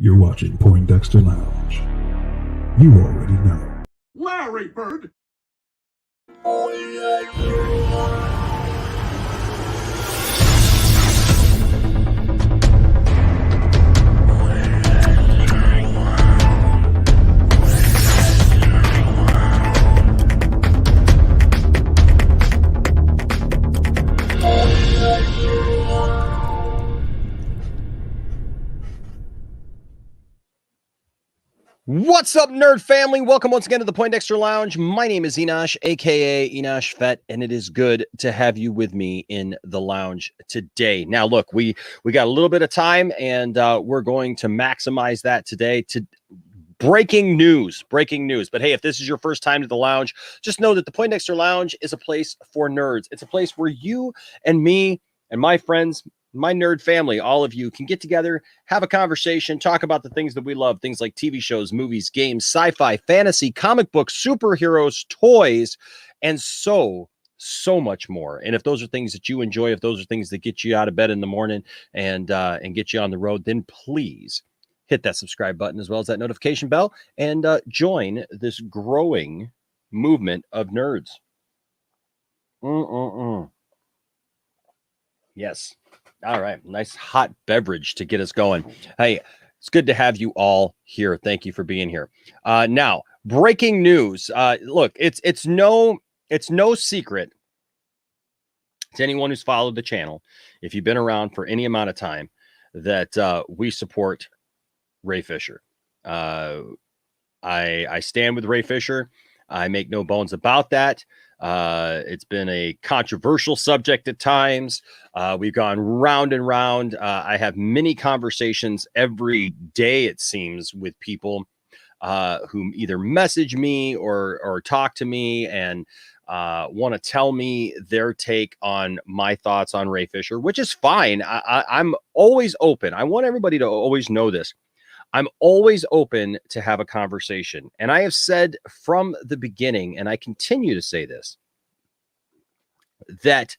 You're watching Poindexter Lounge. You already know. Larry Bird! What's up, nerd family? Welcome once again to the Poindexter Lounge. My name is Enosh, aka Enosh Fett, and it is good to have you with me in the lounge today. Now, look, we got a little bit of time, and we're going to maximize that today. To breaking news. But hey, if this is your first time to the lounge, just know that the Poindexter Lounge is a place for nerds. It's a place where you and me and my friends, my nerd family, all of you can get together, have a conversation, talk about the things that we love, things like TV shows, movies, games, sci-fi, fantasy, comic books, superheroes, toys, and so much more. And if those are things that you enjoy, if those are things that get you out of bed in the morning and get you on the road, then please hit that subscribe button as well as that notification bell and join this growing movement of nerds. Yes. All right. Nice hot beverage to get us going. Hey, it's good to have you all here. Thank you for being here. Now, breaking news. Look, it's no secret to anyone who's followed the channel, if you've been around for any amount of time, that we support Ray Fisher. I stand with Ray Fisher. I make no bones about that. It's been a controversial subject at times. We've gone round and round. I have many conversations every day, it seems, with people who either message me or talk to me and want to tell me their take on my thoughts on Ray Fisher, which is fine. I'm always open. I want everybody to always know this. I'm always open to have a conversation. And I have said from the beginning, and I continue to say this, that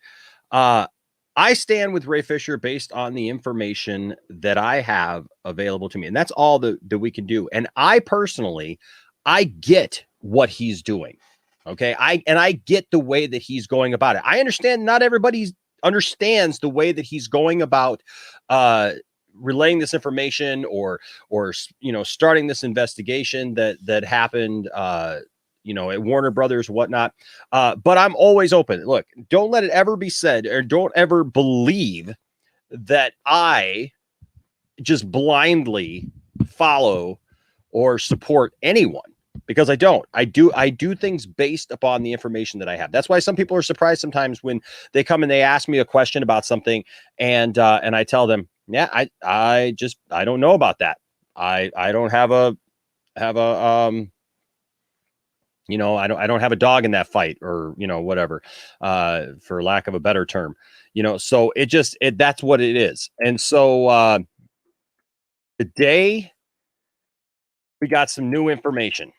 I stand with Ray Fisher based on the information that I have available to me. And that's all that we can do. And I personally, I get what he's doing. Okay. I get the way that he's going about it. I understand not everybody understands the way that he's going about relaying this information or starting this investigation that happened at Warner Brothers, whatnot. But I'm always open. Look, don't let it ever be said, or don't ever believe that I just blindly follow or support anyone, because I don't. I do things based upon the information that I have. That's why some people are surprised sometimes when they come and they ask me a question about something, and I tell them, yeah, I don't know about that. I don't have a I don't have a dog in that fight, or whatever, for lack of a better term. So that's what it is. And so today we got some new information,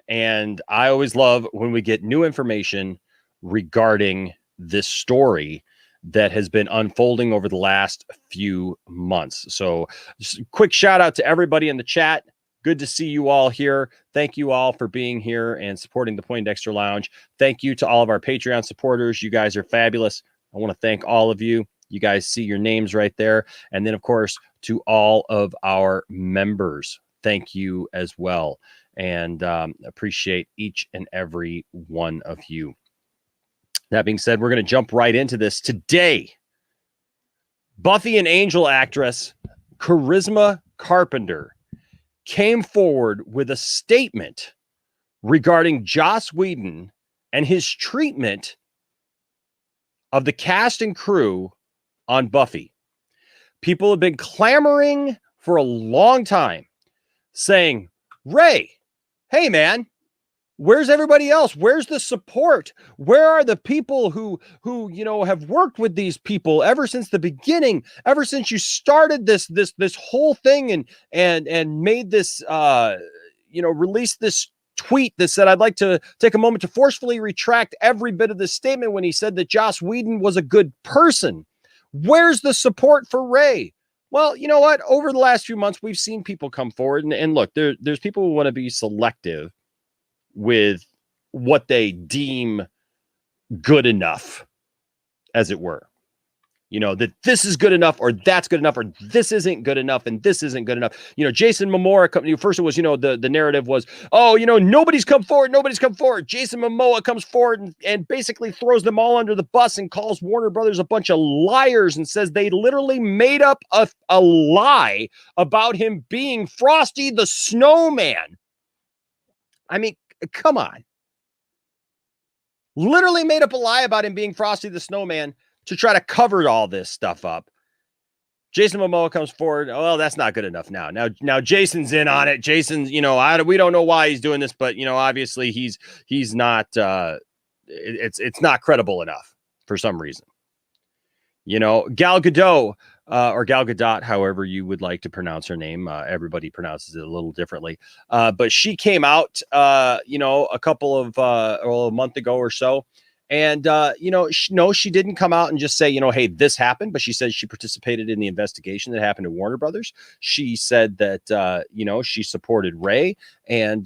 and I always love when we get new information regarding this story that has been unfolding over the last few months. So just a quick shout out to everybody in the chat. Good to see you all here. Thank you all for being here and supporting the Poindexter Lounge. Thank you to all of our Patreon supporters. You guys are fabulous. I want to thank all of you. You guys see your names right there. And then, of course, to all of our members, thank you as well. And appreciate each and every one of you. That being said, we're going to jump right into this today. Buffy and Angel actress Charisma Carpenter came forward with a statement regarding Joss Whedon and his treatment of the cast and crew on Buffy. People have been clamoring for a long time, saying, Ray, hey man, where's everybody else? Where's the support? Where are the people who have worked with these people ever since the beginning, ever since you started this whole thing and made this, released this tweet that said, I'd like to take a moment to forcefully retract every bit of this statement when he said that Joss Whedon was a good person. Where's the support for Ray? Well, you know what? Over the last few months, we've seen people come forward and look, there's people who want to be selective with what they deem good enough, as it were. You know, that this is good enough or that's good enough or this isn't good enough and this isn't good enough. You know, Jason Momoa, first it was, the narrative was, oh, nobody's come forward. Jason Momoa comes forward and basically throws them all under the bus and calls Warner Brothers a bunch of liars and says they literally made up a lie about him being Frosty the Snowman. I mean, come on. Literally made up a lie about him being Frosty the Snowman to try to cover all this stuff up. Jason Momoa comes forward. Oh, well, that's not good enough now. Now Jason's in on it. Jason's, we don't know why he's doing this, but obviously he's not. It's not credible enough for some reason. Gal Gadot or Gal Gadot, however you would like to pronounce her name. Everybody pronounces it a little differently. But she came out, a month ago or so. And, she didn't come out and just say, hey, this happened. But she said she participated in the investigation that happened to Warner Brothers. She said that, she supported Ray and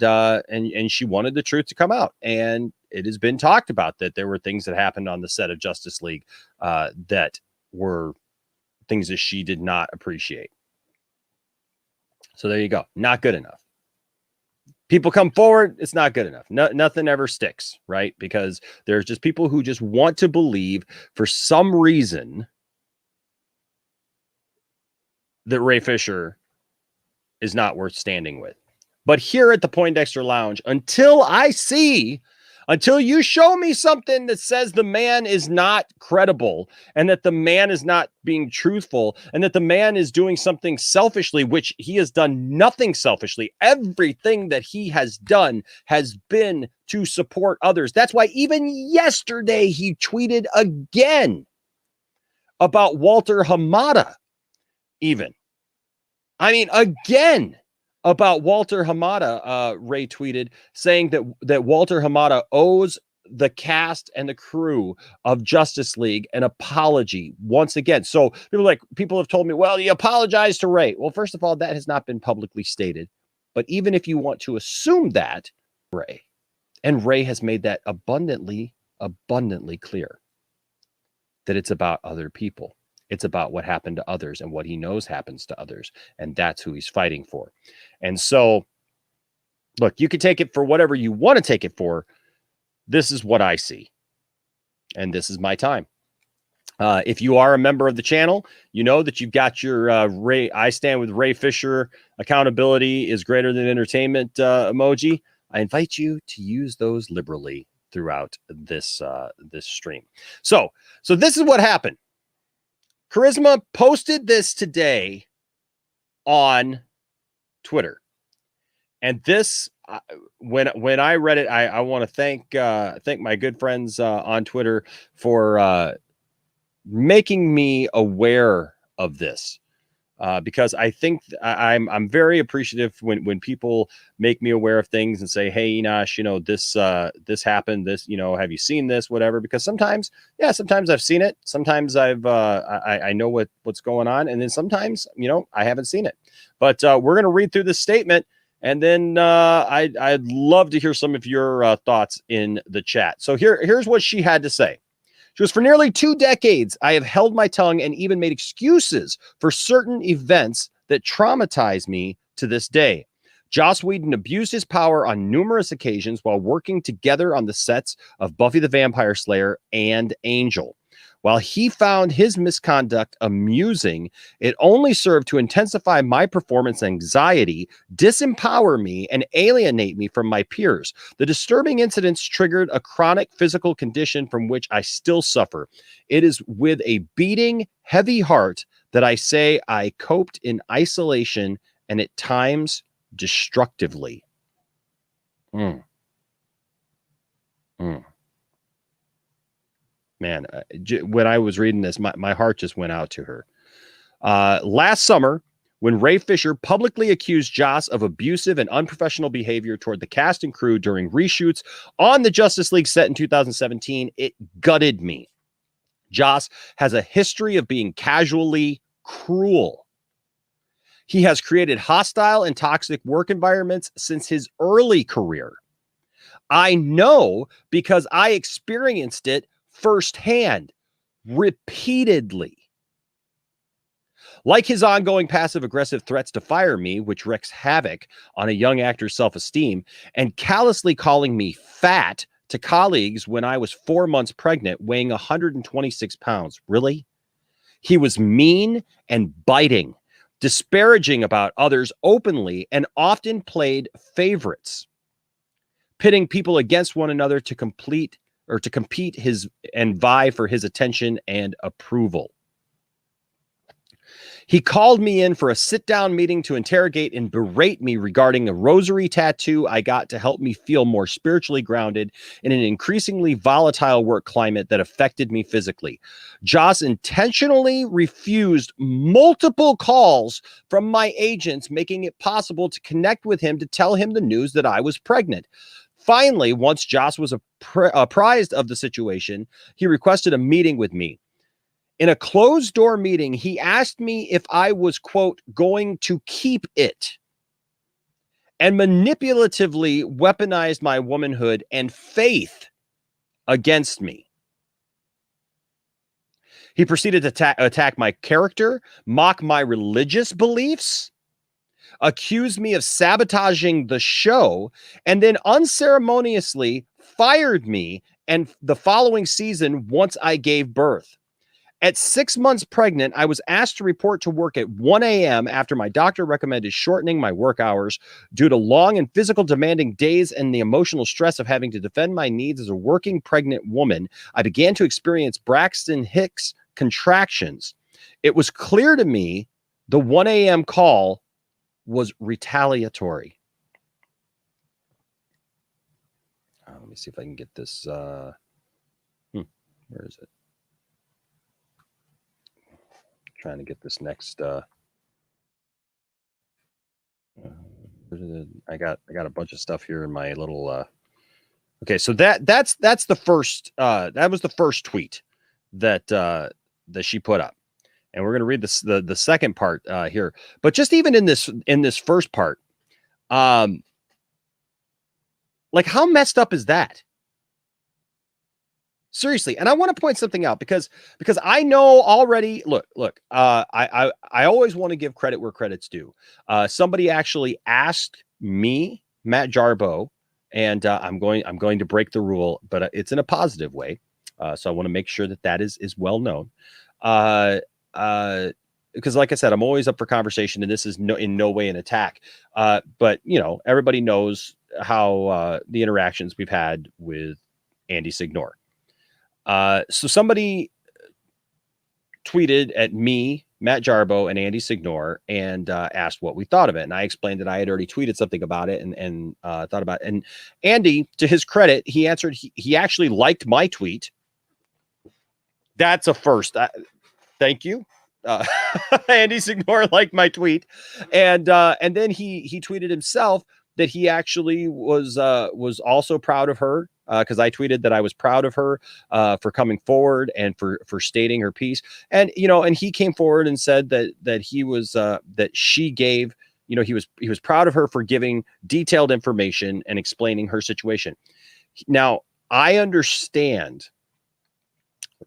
she wanted the truth to come out. And it has been talked about that there were things that happened on the set of Justice League that were things that she did not appreciate. So there you go. Not good enough. People come forward, it's not good enough. Nothing ever sticks, right? Because there's just people who just want to believe for some reason that Ray Fisher is not worth standing with. But here at the Poindexter Lounge, until you show me something that says the man is not credible and that the man is not being truthful and that the man is doing something selfishly, which he has done nothing selfishly. Everything that he has done has been to support others. That's why even yesterday he tweeted again about Walter Hamada. Again. About Walter Hamada, Ray tweeted saying that Walter Hamada owes the cast and the crew of Justice League an apology once again. So people have told me, well, he apologized to Ray. Well, first of all, that has not been publicly stated. But even if you want to assume that, Ray has made that abundantly clear that it's about other people. It's about what happened to others and what he knows happens to others. And that's who he's fighting for. And so, look, you can take it for whatever you want to take it for. This is what I see. And this is my time. If you are a member of the channel, you know that you've got your Ray, I stand with Ray Fisher, accountability is greater than entertainment emoji. I invite you to use those liberally throughout this stream. So this is what happened. Charisma posted this today on Twitter. And this, when I read it, I want to thank my good friends on Twitter for making me aware of this. Because I think I'm very appreciative when people make me aware of things and say, hey, Enosh, this happened, this, have you seen this, whatever, because sometimes I've seen it. Sometimes I know what's going on. And then sometimes, I haven't seen it, but we're going to read through this statement. And then I'd love to hear some of your thoughts in the chat. So here's what she had to say. She goes, for nearly 2 decades, I have held my tongue and even made excuses for certain events that traumatize me to this day. Joss Whedon abused his power on numerous occasions while working together on the sets of Buffy the Vampire Slayer and Angel. While he found his misconduct amusing, it only served to intensify my performance anxiety, disempower me, and alienate me from my peers. The disturbing incidents triggered a chronic physical condition from which I still suffer. It is with a beating, heavy heart that I say I coped in isolation and at times destructively. Man, when I was reading this, my heart just went out to her. Last summer, when Ray Fisher publicly accused Joss of abusive and unprofessional behavior toward the cast and crew during reshoots on the Justice League set in 2017, it gutted me. Joss has a history of being casually cruel He has created hostile and toxic work environments since his early career. I know because I experienced it firsthand, repeatedly. Like his ongoing passive-aggressive threats to fire me, which wreaks havoc on a young actor's self-esteem, and callously calling me fat to colleagues when I was 4 months pregnant, weighing 126 pounds. Really? He was mean and biting, disparaging about others openly, and often played favorites, pitting people against one another to compete his and vie for his attention and approval. He called me in for a sit-down meeting to interrogate and berate me regarding a rosary tattoo I got to help me feel more spiritually grounded in an increasingly volatile work climate that affected me physically. Joss intentionally refused multiple calls from my agents, making it possible to connect with him to tell him the news that I was pregnant. Finally, once Joss was apprised of the situation, he requested a meeting with me. In a closed-door meeting, he asked me if I was, quote, going to keep it, and manipulatively weaponized my womanhood and faith against me. He proceeded to attack my character, mock my religious beliefs, accuse me of sabotaging the show, and then unceremoniously fired me and the following season once I gave birth. At 6 months pregnant, I was asked to report to work at 1 a.m. after my doctor recommended shortening my work hours due to long and physical demanding days and the emotional stress of having to defend my needs as a working pregnant woman. I began to experience Braxton Hicks contractions. It was clear to me the 1 a.m. call was retaliatory. Let me see if I can get this. Where is it? Trying to get this next. I got a bunch of stuff here in my little. Okay, so that's the first. That was the first tweet that she put up, and we're gonna read this the second part here. But just even in this first part, like how messed up is that? Seriously, and I want to point something out because I know already. Look. I always want to give credit where credit's due. Somebody actually asked me, Matt Jarbo, and I'm going to break the rule, but it's in a positive way. So I want to make sure that is well known. Because, like I said, I'm always up for conversation, and this is in no way an attack. But everybody knows how the interactions we've had with Andy Signore. So somebody tweeted at me, Matt Jarbo, and Andy Signore, and asked what we thought of it. And I explained that I had already tweeted something about it and thought about it. And Andy, to his credit, he answered, he actually liked my tweet. That's a first. Thank you. Andy Signore liked my tweet. And then he tweeted himself that he actually was also proud of her. Because I tweeted that I was proud of her for coming forward and for stating her piece, and and he came forward and said that he was that she gave, he was proud of her for giving detailed information and explaining her situation. Now I understand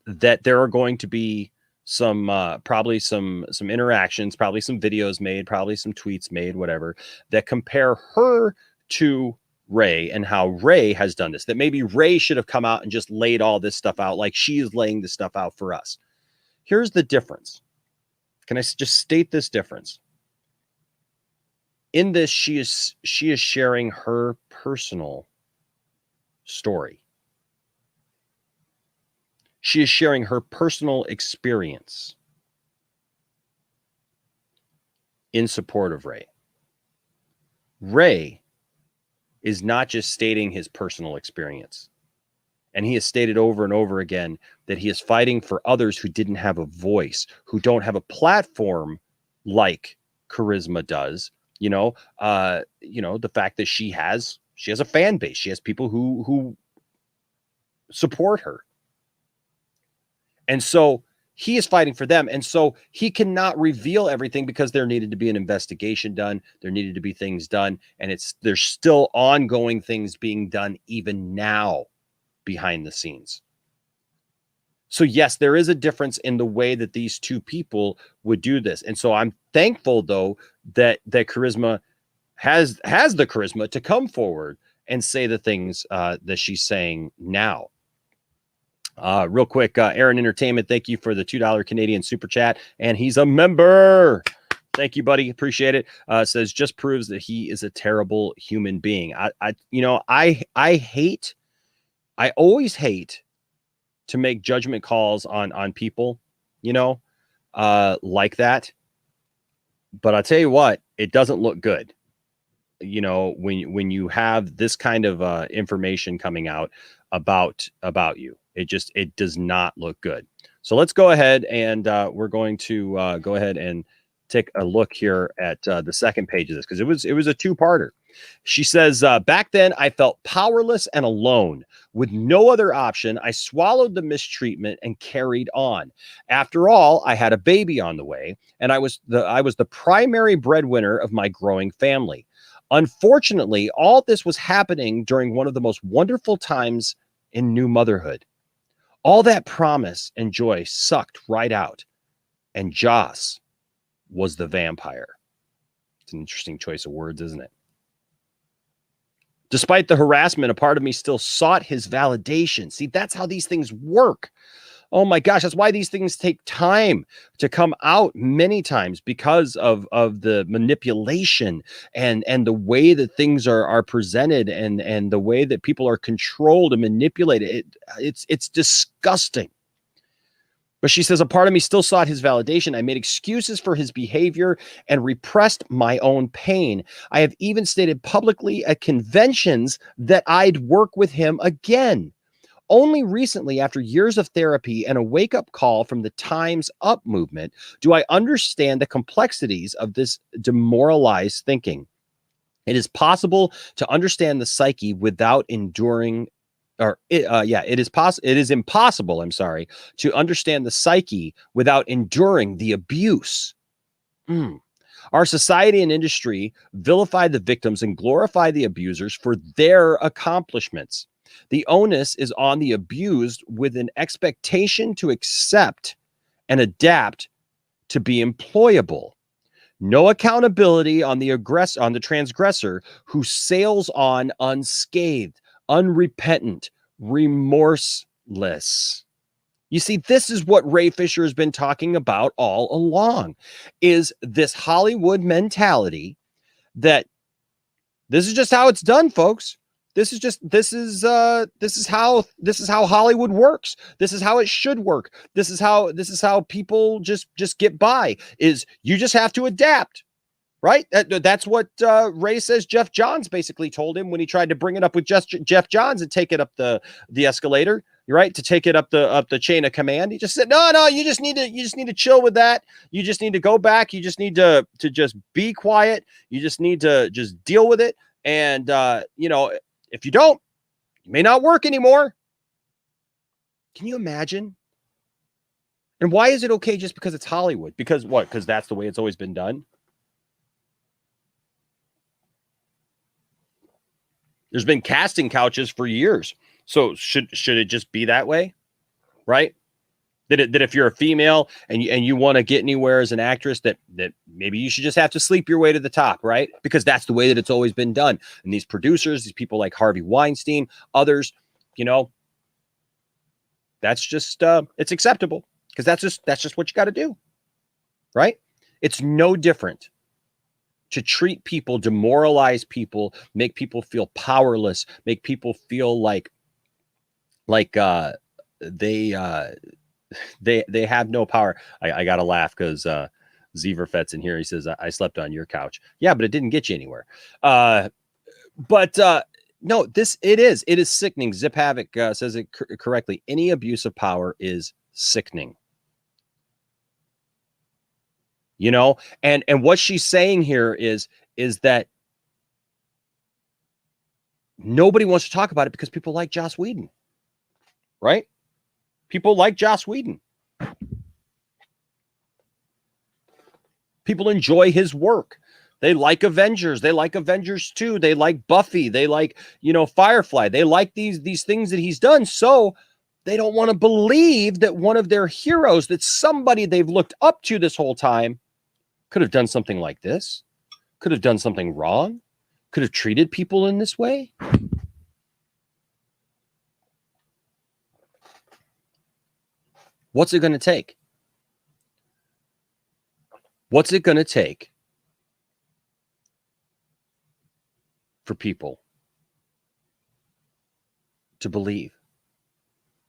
that there are going to be some probably some interactions, probably some videos made, probably some tweets made, whatever, that compare her to Ray and how Ray has done this, that maybe Ray should have come out and just laid all this stuff out like she is laying this stuff out for us. Here's the difference. Can I just state this difference? In this, she is sharing her personal story. She is sharing her personal experience in support of Ray. Ray is not just stating his personal experience. And he has stated over and over again that he is fighting for others who didn't have a voice, who don't have a platform like Charisma does. The fact that she has a fan base. She has people who support her. And so he is fighting for them. And so he cannot reveal everything because there needed to be an investigation done. There needed to be things done. And there's still ongoing things being done even now behind the scenes. So yes, there is a difference in the way that these two people would do this. And so I'm thankful, though, that Charisma has the charisma to come forward and say the things that she's saying now. Real quick, Aaron Entertainment, thank you for the $2 Canadian super chat. And he's a member. Thank you, buddy. Appreciate it. Says just proves that he is a terrible human being. I always hate to make judgment calls on people, like that. But I'll tell you what, it doesn't look good. When you have this kind of information coming out about you, it does not look good. So let's go ahead and we're going to go ahead and take a look here at the second page of this, because it was a two-parter. She says, back then I felt powerless and alone. With no other option, I swallowed the mistreatment and carried on. After all, I had a baby on the way, and I was the primary breadwinner of my growing family. Unfortunately, all this was happening during one of the most wonderful times in new motherhood. All that promise and joy sucked right out, and Joss was the vampire. It's an interesting choice of words, isn't it? Despite the harassment, a part of me still sought his validation. See, that's how these things work. Oh my gosh, that's why these things take time to come out many times, because of the manipulation and the way that things are presented and the way that people are controlled and manipulated. It's disgusting. But she says, a part of me still sought his validation. I made excuses for his behavior and repressed my own pain. I have even stated publicly at conventions that I'd work with him again. Only recently, after years of therapy and a wake-up call from the Time's Up movement, do I understand the complexities of this demoralized thinking. It is possible to understand the psyche without enduring it is impossible, to understand the psyche without enduring the abuse. Our society and industry vilify the victims and glorify the abusers for their accomplishments. The onus is on the abused, with an expectation to accept and adapt to be employable. No accountability on the transgressor who sails on unscathed, unrepentant, remorseless. You see, this is what Ray Fisher has been talking about all along, is this Hollywood mentality that this is just how it's done, folks. This is how Hollywood works. This is how it should work. This is how people just get by, is you just have to adapt. Right? That's what Ray says Jeff Johns basically told him when he tried to bring it up with Jeff Johns and take it up the escalator, right? To take it up the chain of command. He just said, no, you just need to chill with that. You just need to go back. You just need to just be quiet. You just need to just deal with it. And if you don't, you may not work anymore. Can you imagine? And why is it okay just because it's Hollywood? Because what? Because that's the way it's always been done. There's been casting couches for years. So should it just be that way? Right? That if you're a female and you want to get anywhere as an actress, that maybe you should just have to sleep your way to the top, right? Because that's the way that it's always been done. And these producers, these people like Harvey Weinstein, others, that's just it's acceptable, because that's just what you got to do. Right? It's no different to treat people, demoralize people, make people feel powerless, make people feel like they have no power. I gotta laugh because Zeverfet's in here. He says, I slept on your couch. Yeah, but it didn't get you anywhere. No, it is sickening. Zip Havoc says it correctly. Any abuse of power is sickening. And what she's saying here is that nobody wants to talk about it because people like Joss Whedon, right? People like Joss Whedon. People enjoy his work. They like Avengers. They like Avengers 2. They like Buffy. They like, Firefly. They like these things that he's done. So they don't want to believe that one of their heroes, that somebody they've looked up to this whole time, could have done something like this, could have done something wrong, could have treated people in this way. What's it going to take? What's it going to take for people to believe?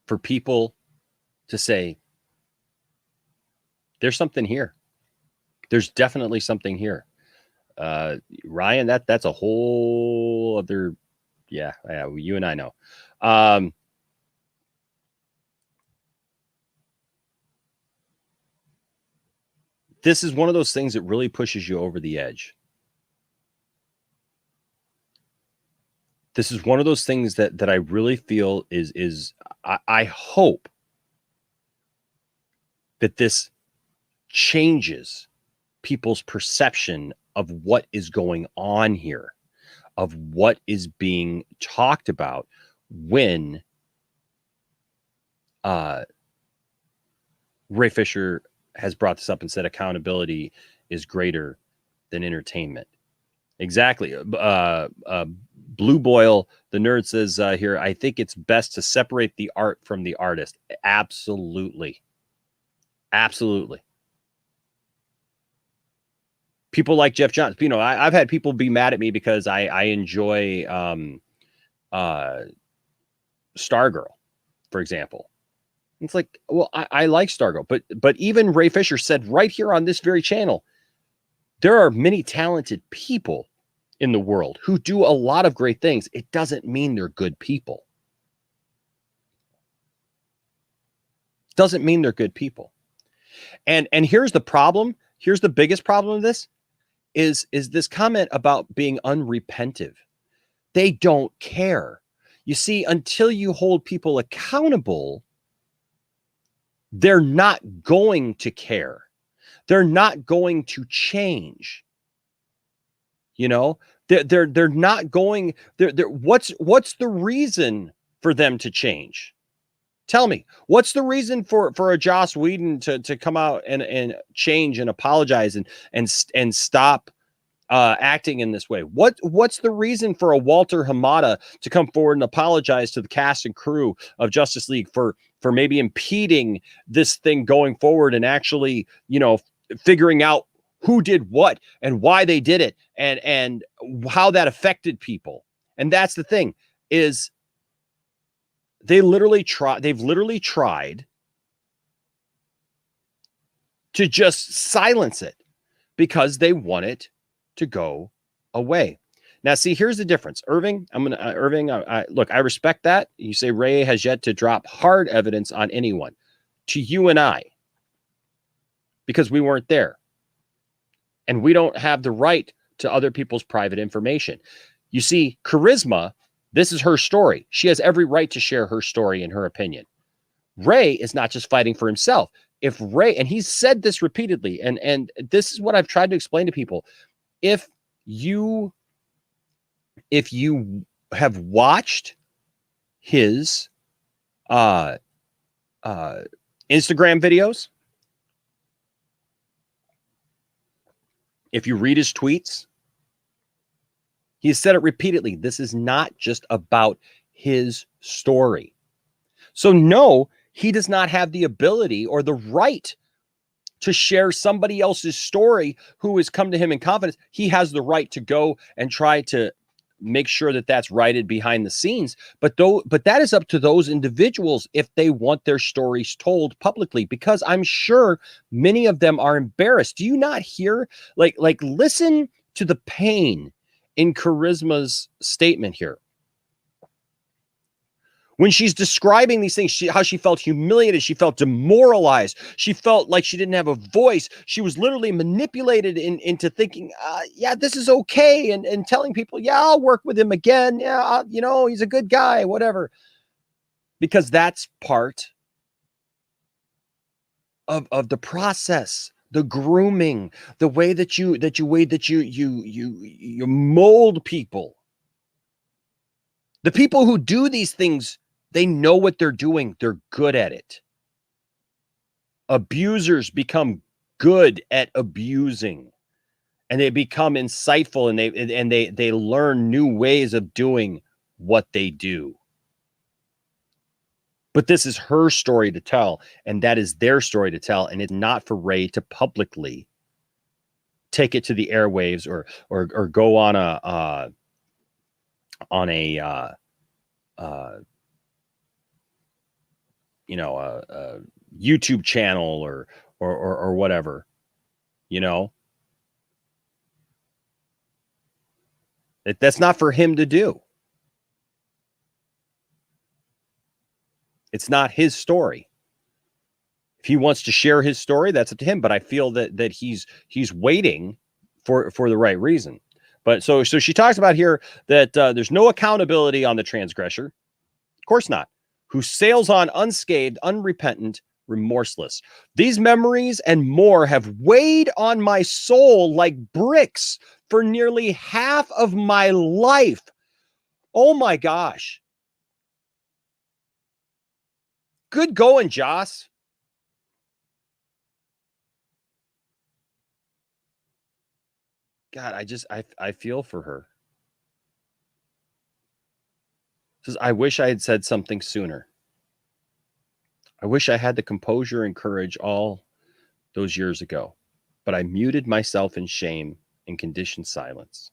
For people to say, there's something here. There's definitely something here. Ryan, that's a whole other, yeah, you and I know. This is one of those things that really pushes you over the edge. This is one of those things that I really feel is I hope that this changes people's perception of what is going on here, of what is being talked about when Ray Fisher has brought this up and said accountability is greater than entertainment. Exactly. Blue Boil, the nerd, says here, I think it's best to separate the art from the artist. Absolutely. Absolutely. People like Jeff Johns. I've had people be mad at me because I enjoy Stargirl, for example. It's like, well, I like Stargirl, but even Ray Fisher said right here on this very channel, there are many talented people in the world who do a lot of great things. It doesn't mean they're good people. Doesn't mean they're good people. And here's the problem. Here's the biggest problem of this is this comment about being unrepentive. They don't care. You see, until you hold people accountable, they're not going to care. They're not going to change. They're not going. What's the reason for them to change? Tell me, what's the reason for a Joss Whedon to come out and change and apologize and stop acting in this way? What's the reason for a Walter Hamada to come forward and apologize to the cast and crew of Justice League for maybe impeding this thing going forward and actually, figuring out who did what and why they did it and how that affected people? And that's the thing, is they've literally tried to just silence it because they want it to go away. Now, see, here's the difference. Irving, look, I respect that. You say Ray has yet to drop hard evidence on anyone. To you and I, because we weren't there. And we don't have the right to other people's private information. You see, Charisma, this is her story. She has every right to share her story and her opinion. Ray is not just fighting for himself. If Ray, and he's said this repeatedly, and this is what I've tried to explain to people. If you have watched his Instagram videos, if you read his tweets, he has said it repeatedly. This is not just about his story. So no, he does not have the ability or the right to share somebody else's story who has come to him in confidence. He has the right to go and try to make sure that that's righted behind the scenes. But that is up to those individuals if they want their stories told publicly, because I'm sure many of them are embarrassed. Do you not hear, like listen to the pain in Charisma's statement here? When she's describing these things, how she felt humiliated, she felt demoralized, she felt like she didn't have a voice. She was literally manipulated into thinking, yeah, this is okay, and telling people, yeah, I'll work with him again. Yeah, he's a good guy, whatever. Because that's part of the process. the grooming, the way that you mold people. The people who do these things, they know what they're doing. They're good at it. Abusers become good at abusing, and they become insightful, and they learn new ways of doing what they do. But this is her story to tell, and that is their story to tell, and it's not for Ray to publicly take it to the airwaves or go on a YouTube channel or whatever, that's not for him to do. It's not his story. If he wants to share his story, that's up to him. But I feel that he's waiting for the right reason. But so she talks about here that there's no accountability on the transgressor. Of course not. Who sails on unscathed, unrepentant, remorseless. These memories and more have weighed on my soul like bricks for nearly half of my life. Oh my gosh. Good going, Joss. God, I feel for her. Says, I wish I had said something sooner. I wish I had the composure and courage all those years ago, but I muted myself in shame and conditioned silence.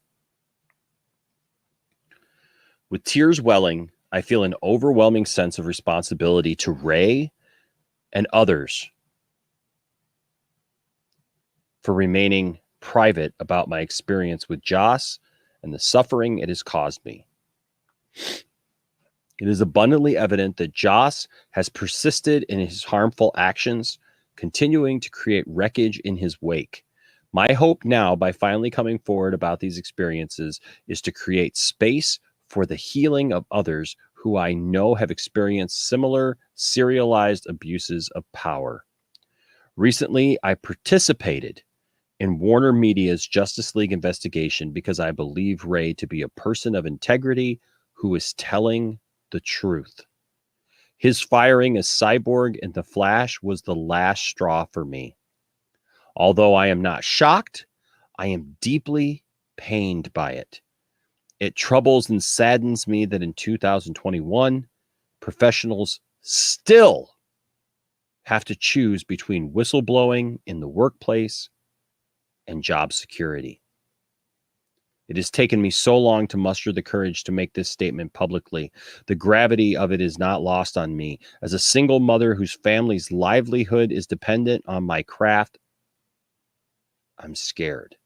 With tears welling, I feel an overwhelming sense of responsibility to Ray and others for remaining private about my experience with Joss and the suffering it has caused me. It is abundantly evident that Joss has persisted in his harmful actions, continuing to create wreckage in his wake. My hope now, by finally coming forward about these experiences, is to create space for the healing of others who I know have experienced similar serialized abuses of power. Recently, I participated in Warner Media's Justice League investigation because I believe Ray to be a person of integrity who is telling the truth. His firing as Cyborg in The Flash was the last straw for me. Although I am not shocked, I am deeply pained by it. It troubles and saddens me that in 2021, professionals still have to choose between whistleblowing in the workplace and job security. It has taken me so long to muster the courage to make this statement publicly. The gravity of it is not lost on me. As a single mother whose family's livelihood is dependent on my craft, I'm scared.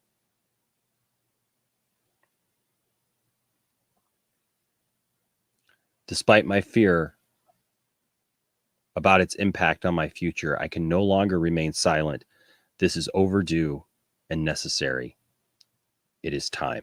Despite my fear about its impact on my future, I can no longer remain silent. This is overdue and necessary. It is time.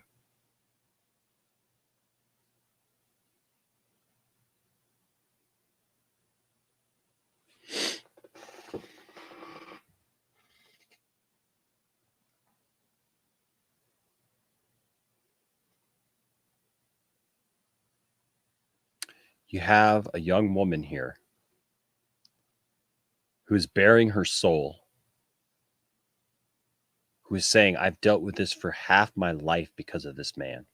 You have a young woman here who's bearing her soul, who is saying, I've dealt with this for half my life because of this man.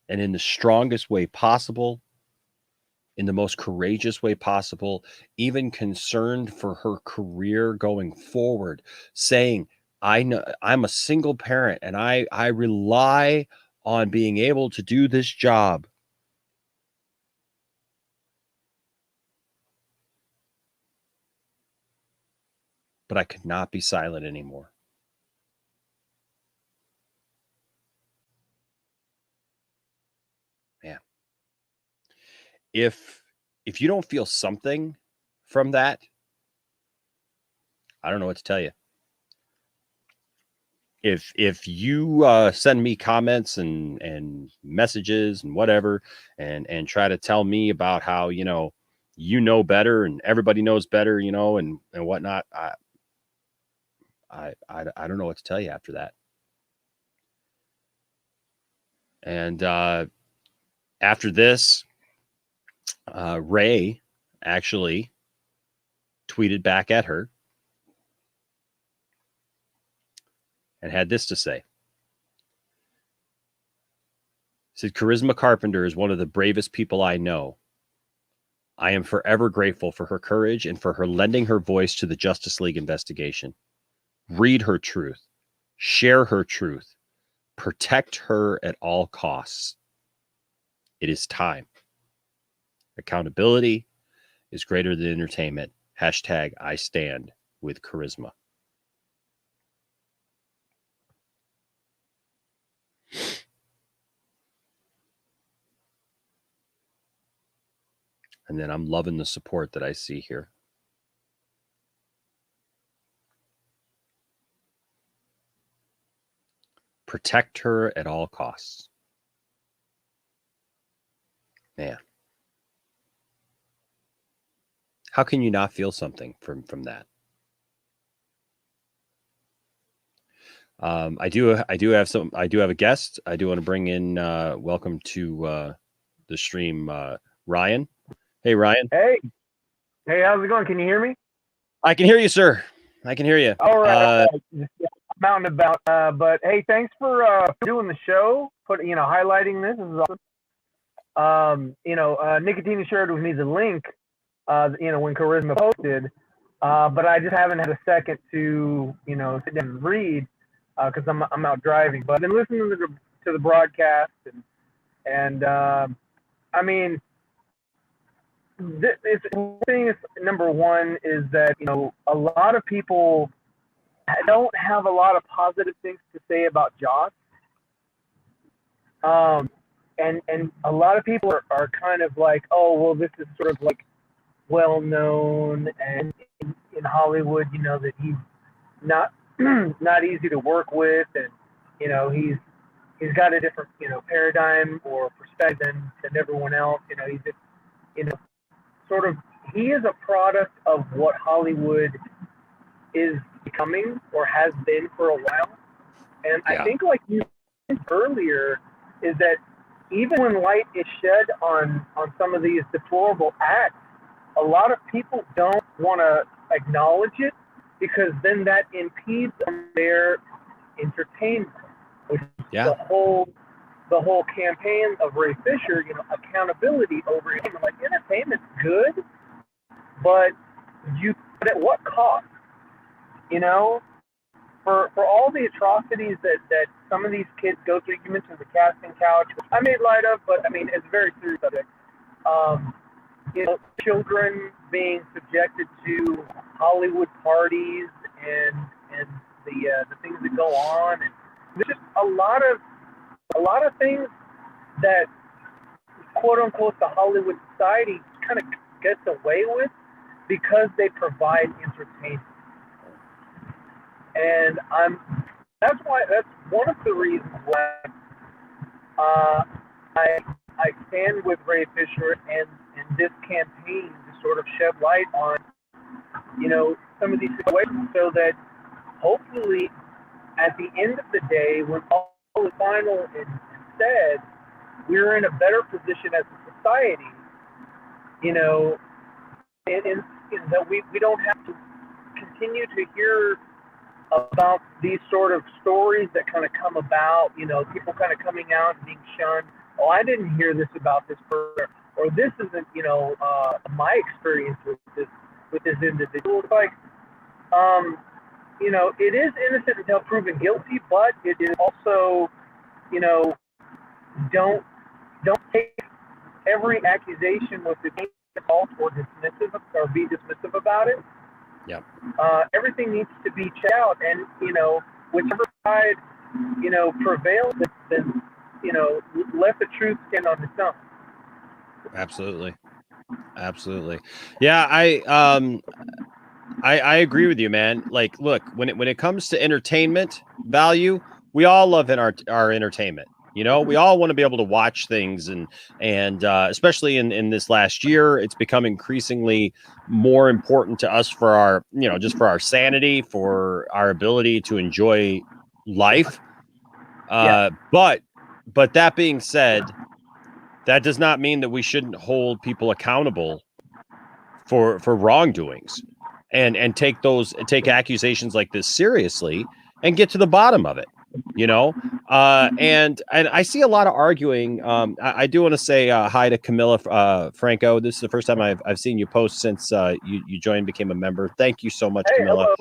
And in the strongest way possible, in the most courageous way possible, even concerned for her career going forward, saying, I know I'm a single parent and I rely on being able to do this job. But I could not be silent anymore. Man. If you don't feel something from that, I don't know what to tell you. If you send me comments and messages and whatever and try to tell me about how, you know better and everybody knows better, you know, and whatnot. I don't know what to tell you after that. And after this, Ray actually tweeted back at her and had this to say. He said, Charisma Carpenter is one of the bravest people I know. I am forever grateful for her courage and for her lending her voice to the Justice League investigation. Read her truth. Share her truth. Protect her at all costs. It is time. Accountability is greater than entertainment. Hashtag I stand with Charisma. And then I'm loving the support that I see here. Protect her at all costs. Man. How can you not feel something from that? I do have a guest. I do want to bring in welcome to the stream Ryan. Hey Ryan. Hey, how's it going? Can you hear me? I can hear you, sir. I can hear you. All right. I'm out and about. But hey, thanks for doing the show. Highlighting this. This is awesome. Nicotina shared with me the link. When Charisma posted, but I just haven't had a second to sit down and read because I'm out driving. But I've been listening to the broadcast and I mean. Number one is that a lot of people don't have a lot of positive things to say about Joss, and a lot of people are kind of like, oh well, this is sort of like well known and in Hollywood, that he's not not easy to work with, and he's got a different paradigm or perspective than everyone else. He's just sort of, he is a product of what Hollywood is becoming or has been for a while. And yeah. I think, like you said earlier, is that even when light is shed on some of these deplorable acts, a lot of people don't want to acknowledge it because then that impedes their entertainment, which is the whole campaign of Ray Fisher, accountability over entertainment. Like, entertainment's good, but at what cost? For all the atrocities that some of these kids go through. You mentioned the casting couch, which I made light of, but I mean, it's a very serious subject. Children being subjected to Hollywood parties and the things that go on, and there's just a lot of things that quote unquote the Hollywood society kind of gets away with because they provide entertainment. And that's one of the reasons why I stand with Ray Fisher and this campaign to sort of shed light on some of these situations, so that hopefully at the end of the day, when all is final and said, we're in a better position as a society, and that we don't have to continue to hear about these sort of stories that kind of come about, people kind of coming out and being shunned. Oh, I didn't hear this about this person, or this isn't, my experience with this individual. It's like, it is innocent until proven guilty, but it is also, don't take every accusation with the false or dismissive or be dismissive about it. Yeah. Everything needs to be checked out, and whichever side prevails, then let the truth stand on its own. Absolutely. Yeah, I agree with you, man. Like, look, when it comes to entertainment value, we all love our entertainment. You know, we all want to be able to watch things, and especially in this last year, it's become increasingly more important to us for our, you know, just for our sanity, for our ability to enjoy life. But that being said, that does not mean that we shouldn't hold people accountable for wrongdoings, and take accusations like this seriously and get to the bottom of it. You know, and I see a lot of arguing. I do want to say hi to Camilla Franco. This is the first time I've seen you post since you joined, became a member. Thank you so much, Camilla.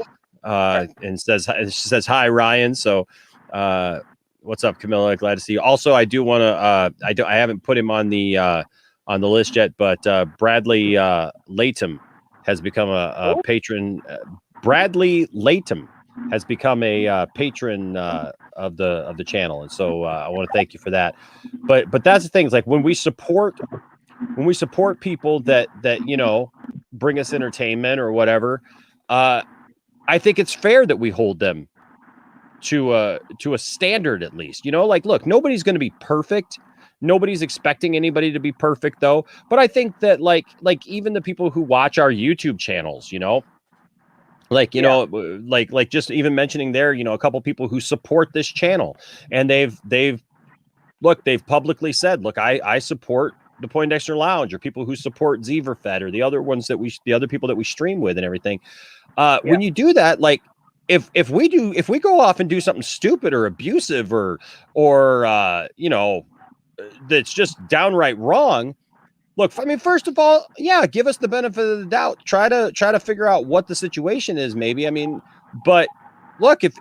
And she says hi, Ryan. So what's up, Camilla? Glad to see you. Also, I do want to I haven't put him on the list yet, but Bradley Latham has become a patron. Bradley Latham has become a patron of the channel, and so I want to thank you for that. But that's the thing, is like when we support people that you know bring us entertainment or whatever, I think it's fair that we hold them to a standard at least. You know, like, look, nobody's going to be perfect. Nobody's expecting anybody to be perfect, though. But I think that like even the people who watch our YouTube channels, you know, like, you know, like just even mentioning there, you know, a couple people who support this channel, and they've publicly said, look, I support the Poindexter Lounge, or people who support Zeverfed, or the other ones that the other people that we stream with and everything. When you do that, like if we go off and do something stupid or abusive or you know, that's just downright wrong. Look, I mean, first of all, yeah, give us the benefit of the doubt. Try to figure out what the situation is, maybe. I mean, but look, if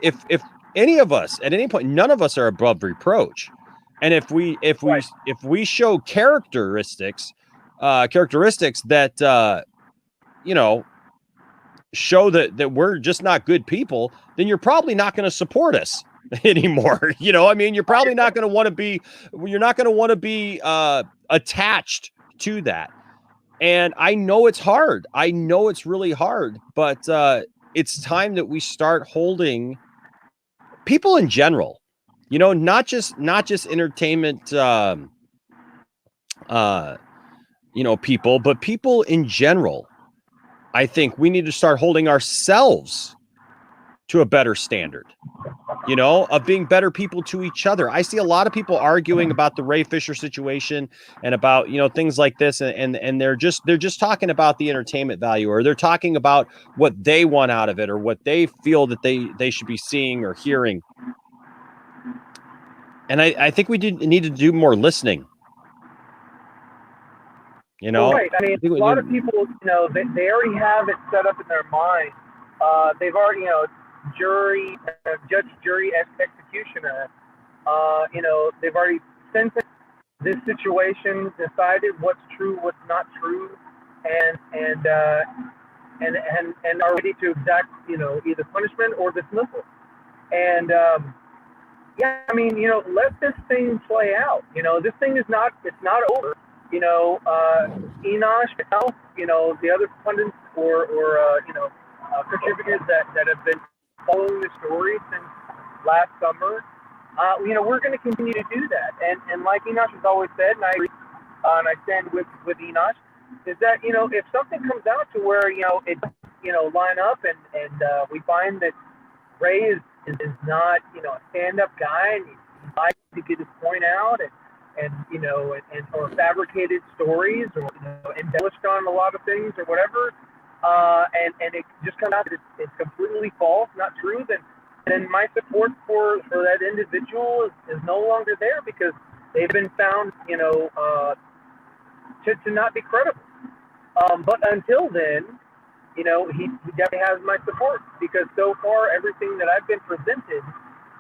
any of us at any point, none of us are above reproach, and if we show characteristics that you know, show that we're just not good people, then you're probably not going to support us anymore. You know, I mean, you're probably not going to want to be attached to that. And I know it's hard. I know it's really hard, but it's time that we start holding people in general, you know, not just entertainment, you know, people, but people in general. I think we need to start holding ourselves to a better standard, you know, of being better people to each other. I see a lot of people arguing about the Ray Fisher situation and about, you know, things like this. And they're just talking about the entertainment value, or they're talking about what they want out of it, or what they feel that they should be seeing or hearing. And I think we need to do more listening. You know, right. I mean, a lot of people, you know, they already have it set up in their mind. They've already, you know, judge, jury, executioner. You know, they've already sentenced this situation, decided what's true, what's not true, and are ready to exact, you know, either punishment or dismissal. And yeah, I mean, you know, let this thing play out. You know, this thing it's not over. You know, Enosh, you know, the other pundits or you know, contributors that have been following the story since last summer, you know, we're going to continue to do that. And like Enosh has always said, and I agree, and I stand with Enosh, is that, you know, if something comes out to where, you know, it, you know, line up and we find that Ray is not, you know, a stand-up guy, and he likes to get his point out, and you know, or fabricated stories, or, you know, embellished on a lot of things or whatever, and it just comes out that it's completely false, not true, then my support for that individual is no longer there, because they've been found, you know, to not be credible. But until then, you know, he definitely has my support, because so far everything that I've been presented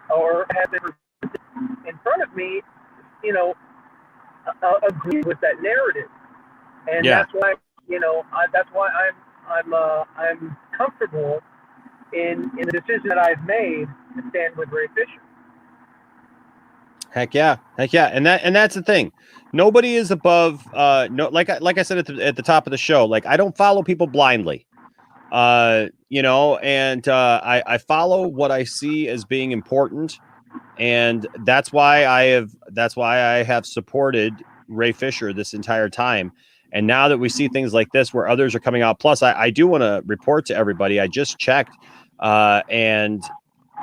or has been presented in front of me, you know, agree with that narrative, and that's why, you know, that's why I'm comfortable in the decision that I've made to stand with Ray Fisher. Heck yeah, and that's the thing. Nobody is above. No, like I said at the top of the show, like, I don't follow people blindly. You know, and I follow what I see as being important And that's why I have supported Ray Fisher this entire time. And now that we see things like this where others are coming out, plus I do want to report to everybody, I just checked and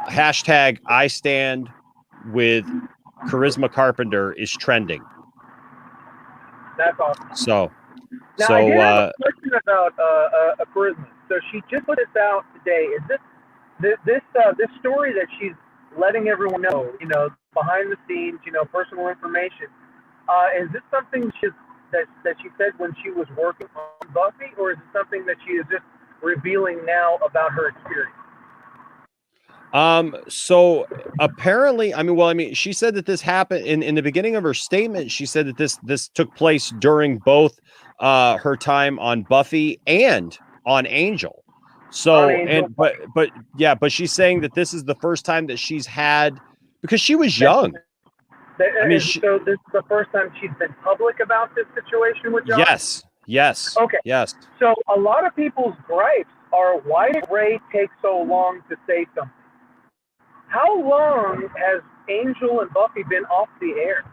hashtag I stand with Charisma Carpenter is trending. That's awesome. So now, I did have a question about a Charisma. So she just put this out today. Is this story that she's letting everyone know, behind the scenes, personal information? Is this something that she said when she was working on Buffy, or is it something that she is just revealing now about her experience? So apparently, she said that this happened in the beginning of her statement. She said that this took place during both her time on Buffy and on Angel. So, but she's saying that this is the first time that she's had, because she was young. So this is the first time she's been public about this situation with John? Yes. Okay. Yes. So a lot of people's gripes are, why did Ray take so long to say something? How long has Angel and Buffy been off the air?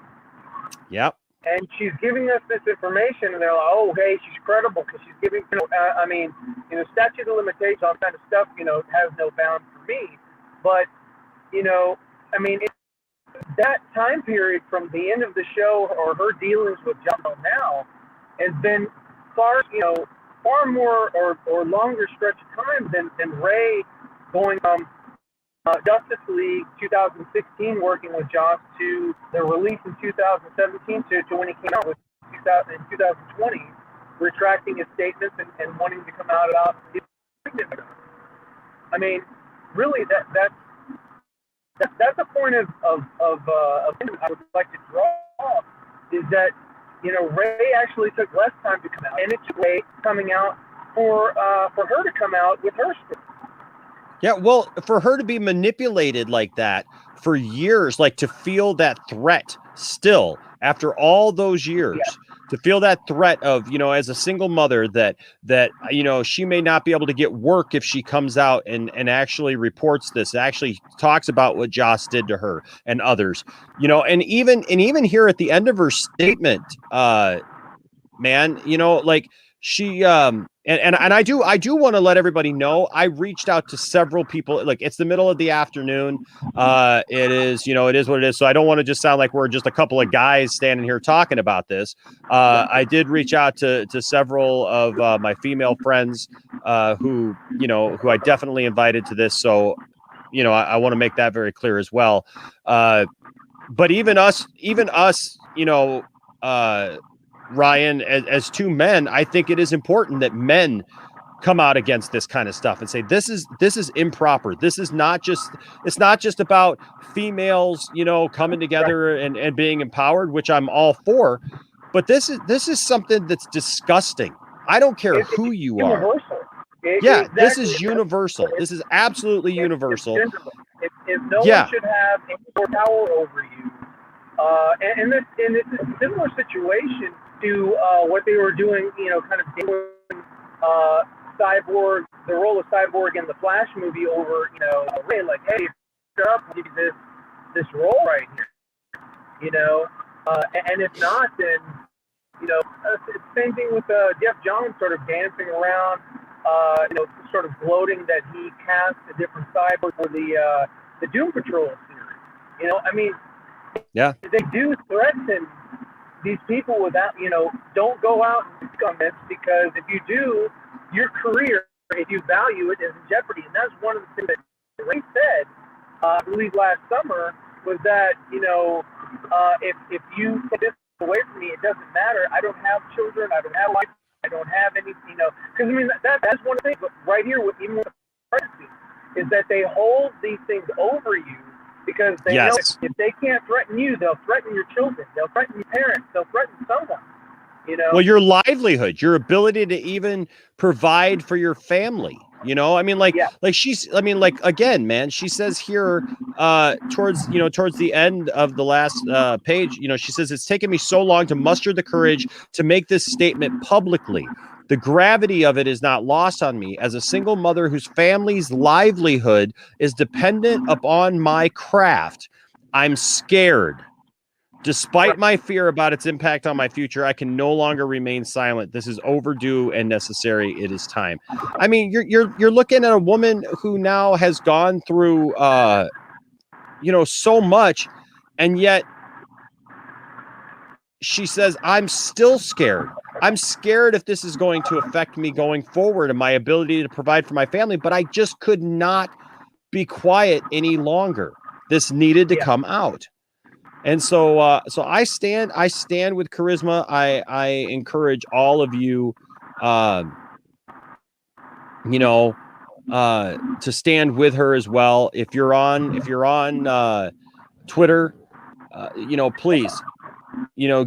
Yep. And she's giving us this information, and they're like, oh, hey, she's credible because she's giving, statute of limitations, all kind of stuff, has no bound for me. But, that time period from the end of the show or her dealings with John now has been far more or longer stretch of time than Ray going from Justice League 2016 working with Joss to the release in 2017 to when he came out with in 2020 retracting his statements and wanting to come out about his pregnant. I mean, really that's a point of I would like to draw, is that Ray actually took less time to come out, and it took Ray coming out for her to come out with her story. Yeah, well, for her to be manipulated like that for years, like to feel that threat still after all those years, to feel that threat of, as a single mother that she may not be able to get work if she comes out and actually reports this, actually talks about what Joss did to her and others, and even here at the end of her statement, she and I do want to let everybody know, I reached out to several people. Like, it's the middle of the afternoon. It is what it is. So I don't want to just sound like we're just a couple of guys standing here talking about this. I did reach out to several of my female friends who I definitely invited to this. So, I want to make that very clear as well. But even us, Ryan, as two men, I think it is important that men come out against this kind of stuff and say, this is improper. This is it's not just about females, coming together and being empowered, which I'm all for, but this is something that's disgusting. I don't care who you are. Exactly. This is universal. This is absolutely universal. If no one should have any more power over you, and it's a similar situation to what they were doing, kind of doing Cyborg, the role of Cyborg in the Flash movie over, Ray, like, hey, shut up, I'll give you this role right here, and if not, then, it's the same thing with Jeff Johns sort of dancing around, sort of gloating that he cast a different Cyborg for the Doom Patrol series, they do threaten these people without, don't go out and speak on this, because if you do, your career, if you value it, is in jeopardy. And that's one of the things that Ray said, I believe last summer, was that, if you take this away from me, it doesn't matter. I don't have children. I don't have life. I don't have any, because that's one of the things right here with even with the pregnancy, is that they hold these things over you. Because they know if they can't threaten you, they'll threaten your children. They'll threaten your parents. They'll threaten someone. Well, your livelihood, your ability to even provide for your family. Again, man, she says here towards the end of the last page, she says, it's taken me so long to muster the courage to make this statement publicly. The gravity of it is not lost on me as a single mother whose family's livelihood is dependent upon my craft. I'm scared. Despite my fear about its impact on my future, I can no longer remain silent. This is overdue and necessary. It is time. I mean, you're looking at a woman who now has gone through so much, and yet she says, I'm still scared. I'm scared if this is going to affect me going forward and my ability to provide for my family, but I just could not be quiet any longer. This needed to come out. And so I stand with Charisma. I encourage all of you, to stand with her as well. If you're on Twitter, please,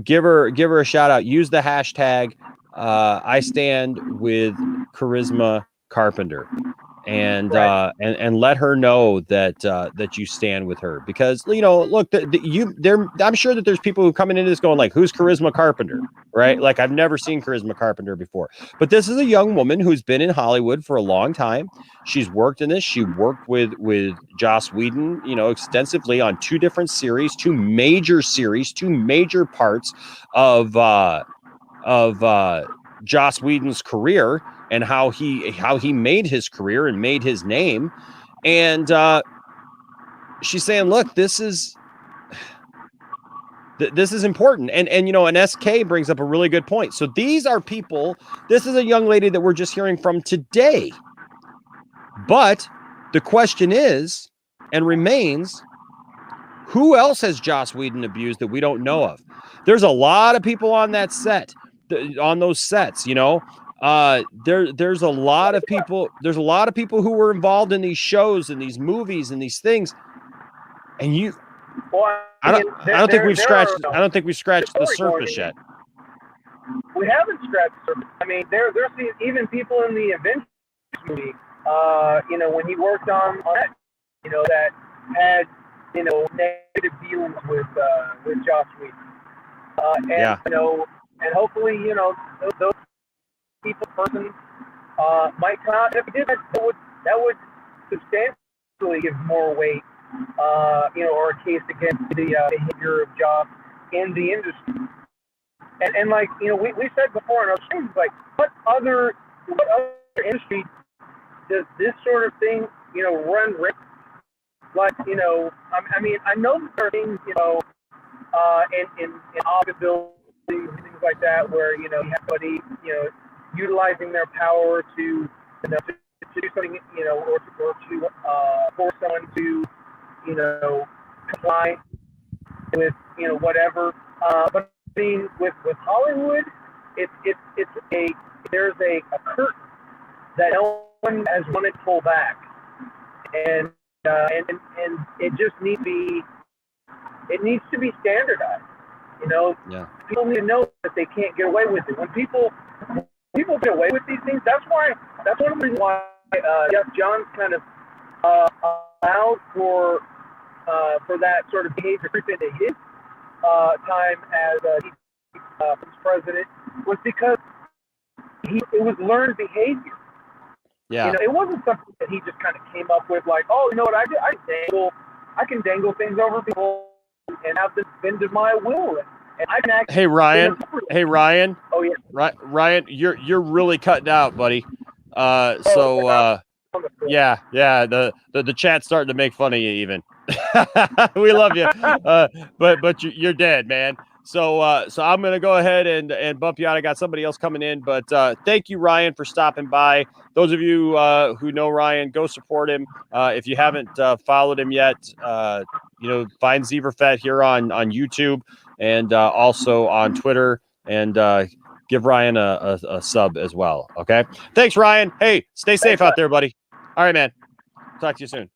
give her a shout out. Use the hashtag I stand with Charisma Carpenter, and let her know that you stand with her, because look, I'm sure that there's people who coming into this going like, who's Charisma Carpenter, right? Like, I've never seen Charisma Carpenter before, but this is a young woman who's been in Hollywood for a long time. She's worked in this. She worked with Joss Whedon, extensively on two major parts of Joss Whedon's career, and how he made his career and made his name. And she's saying, look, this is important. And SK brings up a really good point. So these are people, this is a young lady that we're just hearing from today. But the question is, and remains, who else has Joss Whedon abused that we don't know of? There's a lot of people on that set, on those sets, there's a lot of people who were involved in these shows and these movies and these things. And I don't think we've scratched the surface yet. We haven't scratched the surface. I mean, there's even people in the Avengers movie, when he worked on that, that had, negative dealings with Joss Whedon. And hopefully, those people might come out. If it did, that would substantially give more weight, or a case against the behavior of Joss in the industry. And like, we said before in our streams, like, what other industry does this sort of thing, run risk? Like, I mean, I know there are things, in office buildings and things like that, where, you have somebody, utilizing their power to do something, or to force someone to, comply with, whatever. But I mean, with Hollywood, there's a curtain that no one has wanted to pull back, and it just needs to be standardized. People need to know that they can't get away with it. When people get away with these things, that's one of the reasons why Jeff Johns kind of allowed for that sort of behavior creep into his time as president, was because it was learned behavior. Yeah. It wasn't something that he just kind of came up with, like, oh, you know what, I can dangle things over people and have this bend to my will. And I can actually. Hey Ryan. Oh yeah. Ryan, you're really cutting out, buddy. Yeah. The chat's starting to make fun of you even. We love you. But you're dead, man. So I'm going to go ahead and bump you out. I got somebody else coming in, but thank you, Ryan, for stopping by. Those of you who know Ryan, go support him. If you haven't followed him yet, find Zeverfett here on YouTube and also on Twitter, and give Ryan a sub as well. Okay. Thanks, Ryan. Hey, stay safe out there, buddy. All right, man. Talk to you soon.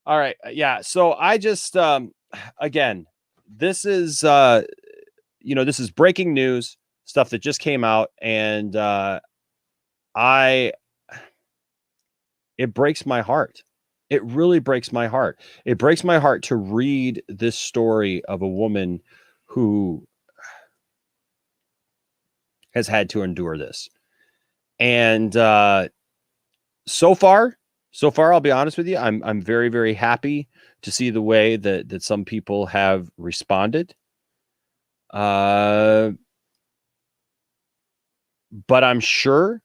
All right. Yeah. So I just, again, this is, this is breaking news stuff that just came out, and it breaks my heart. It really breaks my heart. It breaks my heart to read this story of a woman who has had to endure this. And so far, I'll be honest with you, I'm very, very happy to see the way that some people have responded. But I'm sure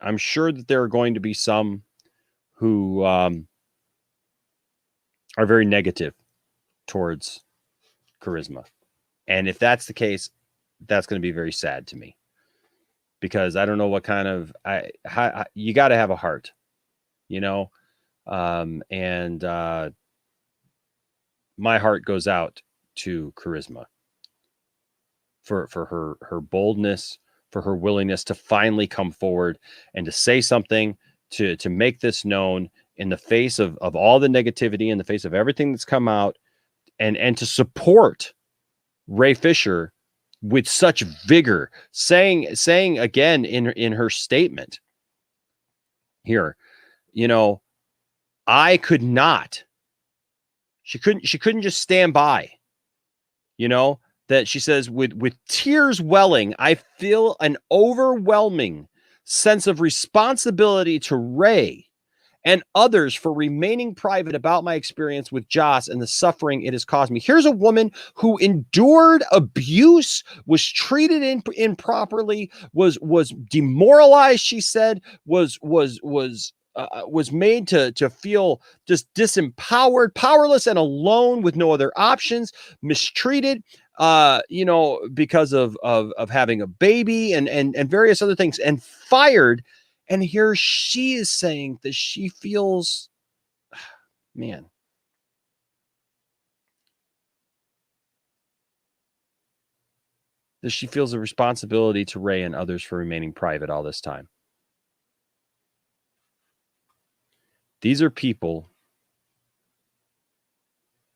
that there are going to be some who are very negative towards Charisma. And if that's the case, that's going to be very sad to me, because I don't know what kind of you got to have a heart, you know, and my heart goes out to Charisma for her boldness, for her willingness to finally come forward and to say something, to make this known in the face of all the negativity, in the face of everything that's come out, and to support Ray Fisher with such vigor, saying again in her statement here, you know, I could not. She couldn't just stand by, you know, that she says with tears welling, I feel an overwhelming sense of responsibility to Ray and others for remaining private about my experience with Joss and the suffering it has caused me. Here's a woman who endured abuse, was treated improperly, was demoralized. She said was made to feel just disempowered, powerless, and alone with no other options, mistreated, you know, because of having a baby and various other things, and fired. And here she is saying that she feels, man, that she feels a responsibility to Ray and others for remaining private all this time. These are people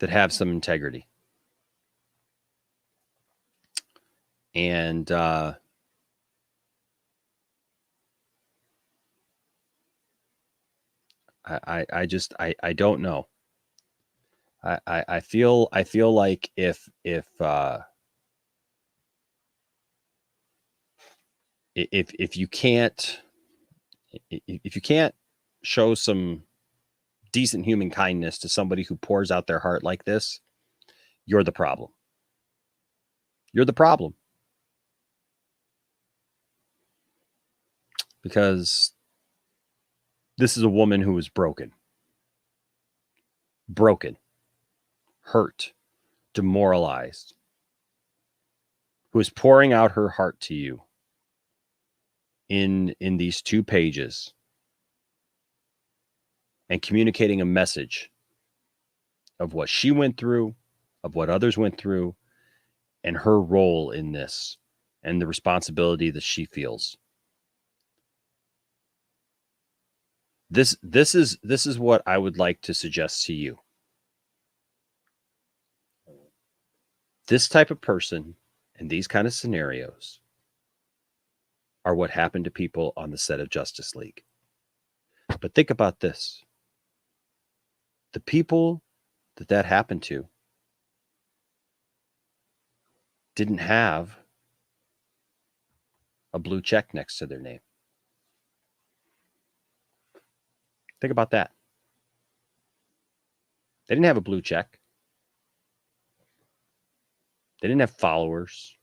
that have some integrity. And I don't know. I feel like if you can't show some decent human kindness to somebody who pours out their heart like this, you're the problem. You're the problem. Because this is a woman who is broken, hurt, demoralized, who is pouring out her heart to you in these 2 pages and communicating a message of what she went through, of what others went through, and her role in this, and the responsibility that she feels. This is what I would like to suggest to you. This type of person and these kind of scenarios are what happened to people on the set of Justice League. But think about this. The people that happened to didn't have a blue check next to their name. Think about that. They didn't have a blue check. They didn't have followers.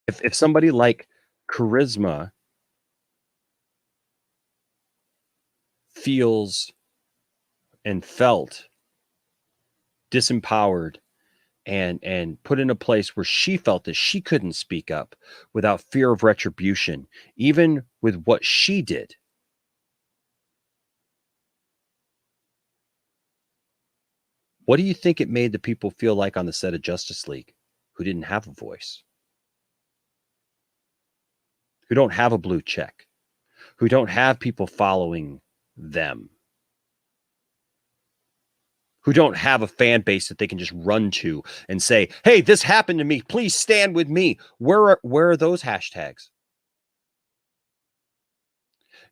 If somebody like Charisma feels and felt disempowered and put in a place where she felt that she couldn't speak up without fear of retribution, even with what she did, what do you think it made the people feel like on the set of Justice League who didn't have a voice, who don't have a blue check, who don't have people following them, who don't have a fan base that they can just run to and say, hey, this happened to me, please stand with me? Where are those hashtags?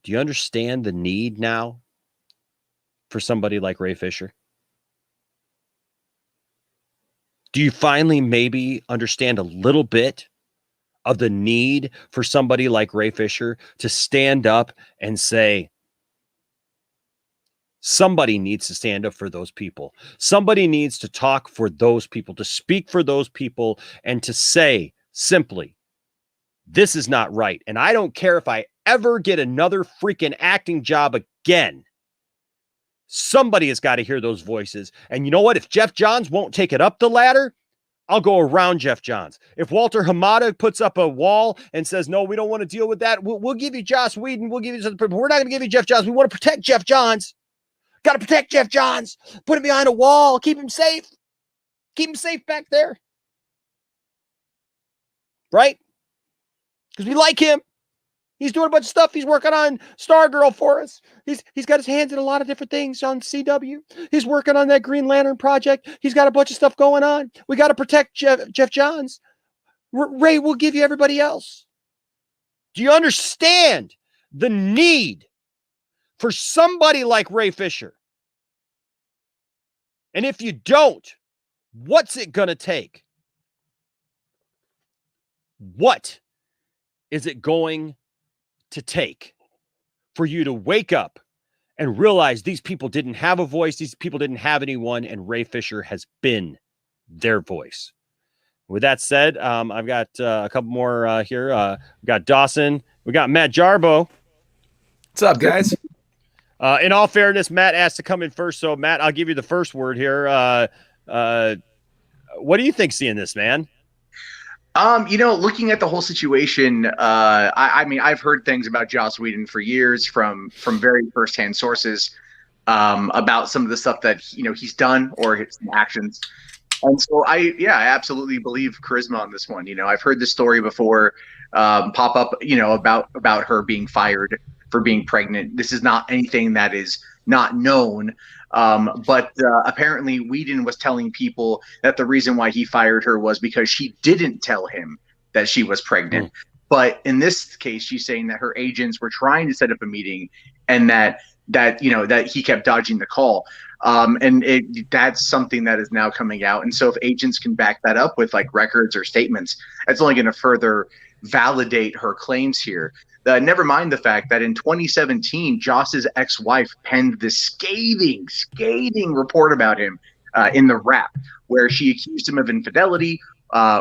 Do you understand the need now for somebody like Ray Fisher? Do you finally maybe understand a little bit of the need for somebody like Ray Fisher to stand up and say, somebody needs to stand up for those people. Somebody needs to talk for those people, to speak for those people, and to say simply, this is not right. And I don't care if I ever get another freaking acting job again. Somebody has got to hear those voices. And you know what? If Jeff Johns won't take it up the ladder, I'll go around Jeff Johns. If Walter Hamada puts up a wall and says, no, we don't want to deal with that, we'll give you Joss Whedon. We'll give you something, but we're not going to give you Jeff Johns. We want to protect Jeff Johns. Got to protect Jeff Johns. Put him behind a wall. Keep him safe. Keep him safe back there. Right? Because we like him. He's doing a bunch of stuff. He's working on Stargirl for us. He's got his hands in a lot of different things on CW. He's working on that Green Lantern project. He's got a bunch of stuff going on. We got to protect Jeff Johns. Ray will give you everybody else. Do you understand the need for somebody like Ray Fisher? And if you don't, what's it going to take? What is it going to take for you to wake up and realize these people didn't have a voice, these people didn't have anyone, and Ray Fisher has been their voice? With that said, I've got a couple more here. We got Dawson. We got Matt Jarbo. What's up, guys? In all fairness, Matt asked to come in first. So, Matt, I'll give you the first word here. What do you think seeing this, man? Looking at the whole situation, I mean, I've heard things about Joss Whedon for years from very firsthand sources about some of the stuff that, he's done or his actions. And so I absolutely believe charisma on this one. I've heard this story before pop up, about her being fired for being pregnant. This is not anything that is not known. But apparently Whedon was telling people that the reason why he fired her was because she didn't tell him that she was pregnant. But in this case, she's saying that her agents were trying to set up a meeting and that he kept dodging the call. That's something that is now coming out. And so if agents can back that up with like records or statements, that's only going to further validate her claims here. Never mind the fact that in 2017, Joss's ex-wife penned this scathing report about him in the Wrap, where she accused him of infidelity,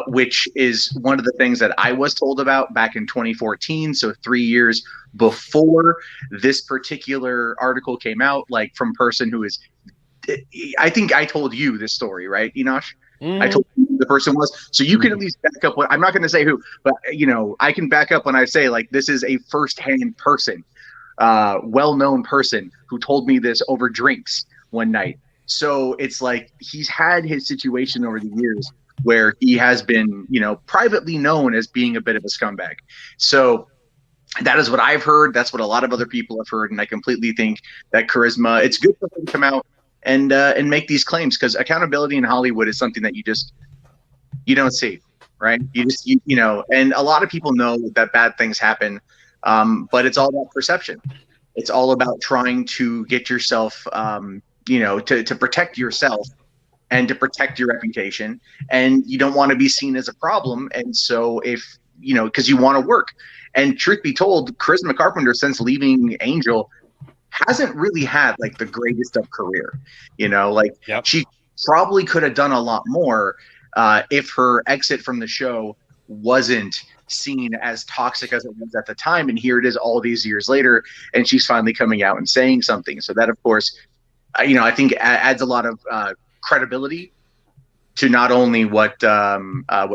which is one of the things that I was told about back in 2014. So 3 years before this particular article came out, like from a person who is, I think I told you this story, right, Enosh? I told you who the person was. So you can at least back up I'm not going to say who, but I can back up when I say like this is a first-hand person, well-known person who told me this over drinks one night. So it's like he's had his situation over the years where he has been, privately known as being a bit of a scumbag. So that is what I've heard. That's what a lot of other people have heard. And I completely think that charisma, it's good for him to come out and make these claims, because accountability in Hollywood is something that you don't see, right? And a lot of people know that bad things happen, but it's all about perception. It's all about trying to get yourself, to protect yourself and to protect your reputation. And you don't want to be seen as a problem. And so because you want to work. And truth be told, Charisma Carpenter, since leaving Angel, hasn't really had like the greatest of career. Yep. She probably could have done a lot more if her exit from the show wasn't seen as toxic as it was at the time. And here it is all these years later, and she's finally coming out and saying something. So that, of course, I think adds a lot of credibility to not only what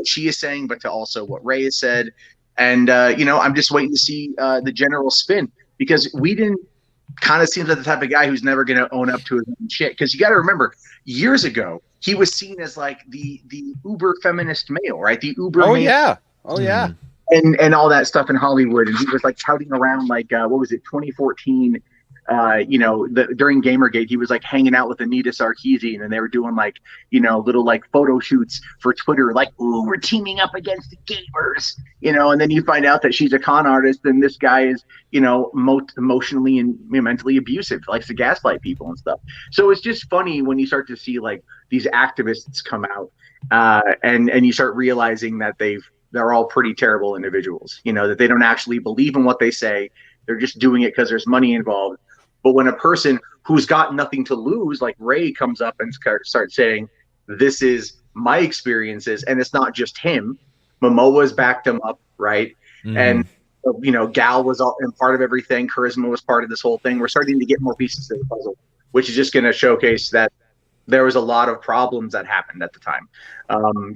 she is saying, but to also what Ray has said. And, I'm just waiting to see the general spin, because Whedon kind of seems like the type of guy who's never going to own up to his own shit. Because you got to remember, years ago, he was seen as like the uber feminist male, right? The uber male. Yeah. And all that stuff in Hollywood. And he was like touting around like, 2014, during Gamergate, he was like hanging out with Anita Sarkeesian, and they were doing like, little like photo shoots for Twitter, like, ooh, we're teaming up against the gamers, and then you find out that she's a con artist, and this guy is, emotionally and mentally abusive, likes to gaslight people and stuff. So it's just funny when you start to see like these activists come out and you start realizing that they're all pretty terrible individuals. You know, that they don't actually believe in what they say. They're just doing it because there's money involved. But when a person who's got nothing to lose, like Ray, comes up and starts saying, "This is my experiences," and it's not just him. Momoa's backed him up, right? And you know, Gal was all and part of everything. Charisma was part of this whole thing. We're starting to get more pieces to the puzzle, which is just going to showcase that there was a lot of problems that happened at the time.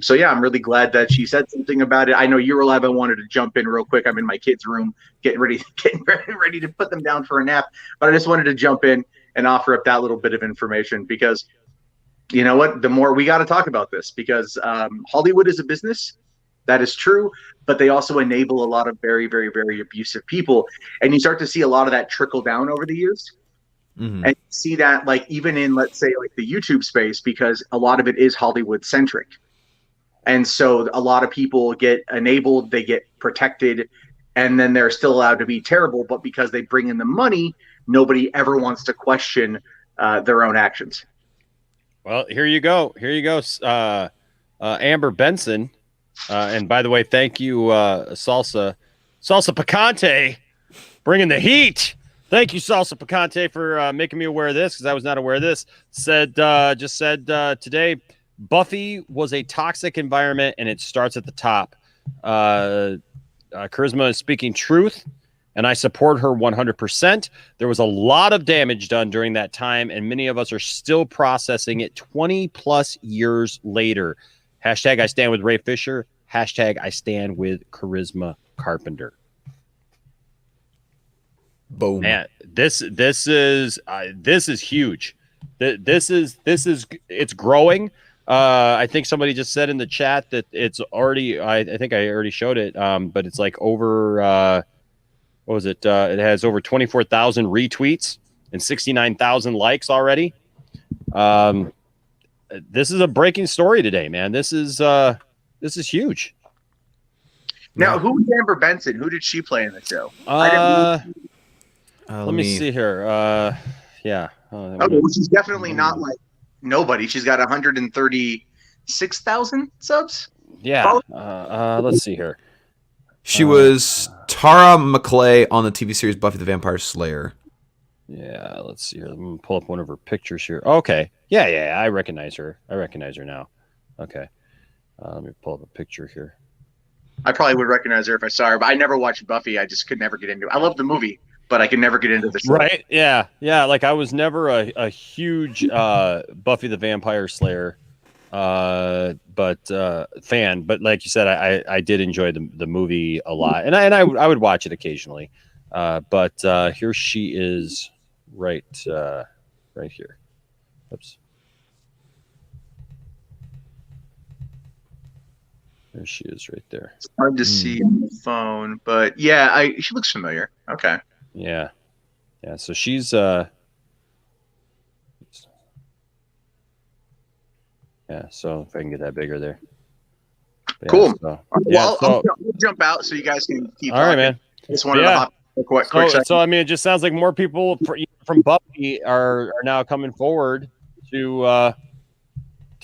So yeah, I'm really glad that she said something about it. I know you're alive. I wanted to jump in real quick. I'm in my kids' room, getting ready to put them down for a nap. But I just wanted to jump in and offer up that little bit of information because, you know what? The more we got to talk about this because Hollywood is a business. That is true, but they also enable a lot of very, very, very abusive people, and you start to see a lot of that trickle down over the years. And you see that, like, even in, let's say, like the YouTube space, because a lot of it is Hollywood centric. And so a lot of people get enabled, they get protected, and then they're still allowed to be terrible. But because they bring in the money, nobody ever wants to question their own actions. Well, here you go. Here you go. Amber Benson. And by the way, thank you, Salsa Picante, bringing the heat. Thank you, Salsa Picante, for making me aware of this because I was not aware of this. Just said today, Buffy was a toxic environment and it starts at the top. Charisma is speaking truth, and I support her 100%. There was a lot of damage done during that time, and many of us are still processing it 20 plus years later. Hashtag I stand with Ray Fisher. Hashtag I stand with Charisma Carpenter. Boom. Man, this is huge. It's growing. I think somebody just said in the chat that it's already. I think I already showed it. But it's like over. What was it? It has over 24,000 retweets and 69,000 likes already. This is a breaking story today, man. This is huge. Now, who was Amber Benson? Who did she play in the show? Let me see here. Yeah. Okay, well, she's definitely not like nobody. She's got 136,000 subs. Yeah. Let's see here. She was Tara McClay on the TV series Buffy the Vampire Slayer. Yeah, let's see here. Let me pull up one of her pictures here. Okay. Yeah, I recognize her. I recognize her now. Okay. Let me pull up a picture here. I probably would recognize her if I saw her, but I never watched Buffy. I just could never get into it. I love the movie, but I could never get into the show. Right? Yeah. Like I was never a huge Buffy the Vampire Slayer fan, but like you said, I did enjoy the movie a lot, and I would watch it occasionally. But here she is, right here. Oops. There she is, right there. It's hard to see on the phone, but yeah, she looks familiar. Okay. Yeah. So she's yeah. So if I can get that bigger there. Yeah, cool. So, well, I'll jump out so you guys can keep. All right, man. Just wanted to hop quick second. So I mean, it just sounds like more people from Buffy are now coming forward to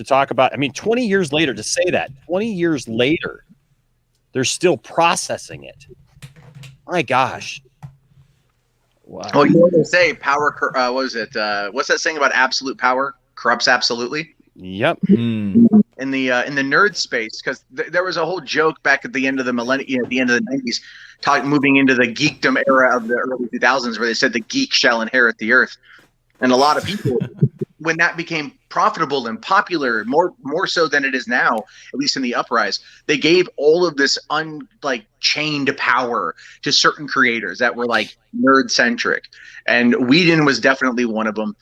talk about. I mean, 20 years later, to say that 20 years later, they're still processing it. My gosh. Wow. Well, you know what they say? Power. What was it? What's that saying about absolute power corrupts absolutely? Yep. In the nerd space, because there was a whole joke back at the end of the millennium, at the end of the 90s, moving into the geekdom era of the early 2000s, where they said the geek shall inherit the earth, and a lot of people, when that became profitable and popular, more so than it is now, at least in the uprise, they gave all of this chained power to certain creators that were like nerd centric, and Whedon was definitely one of them.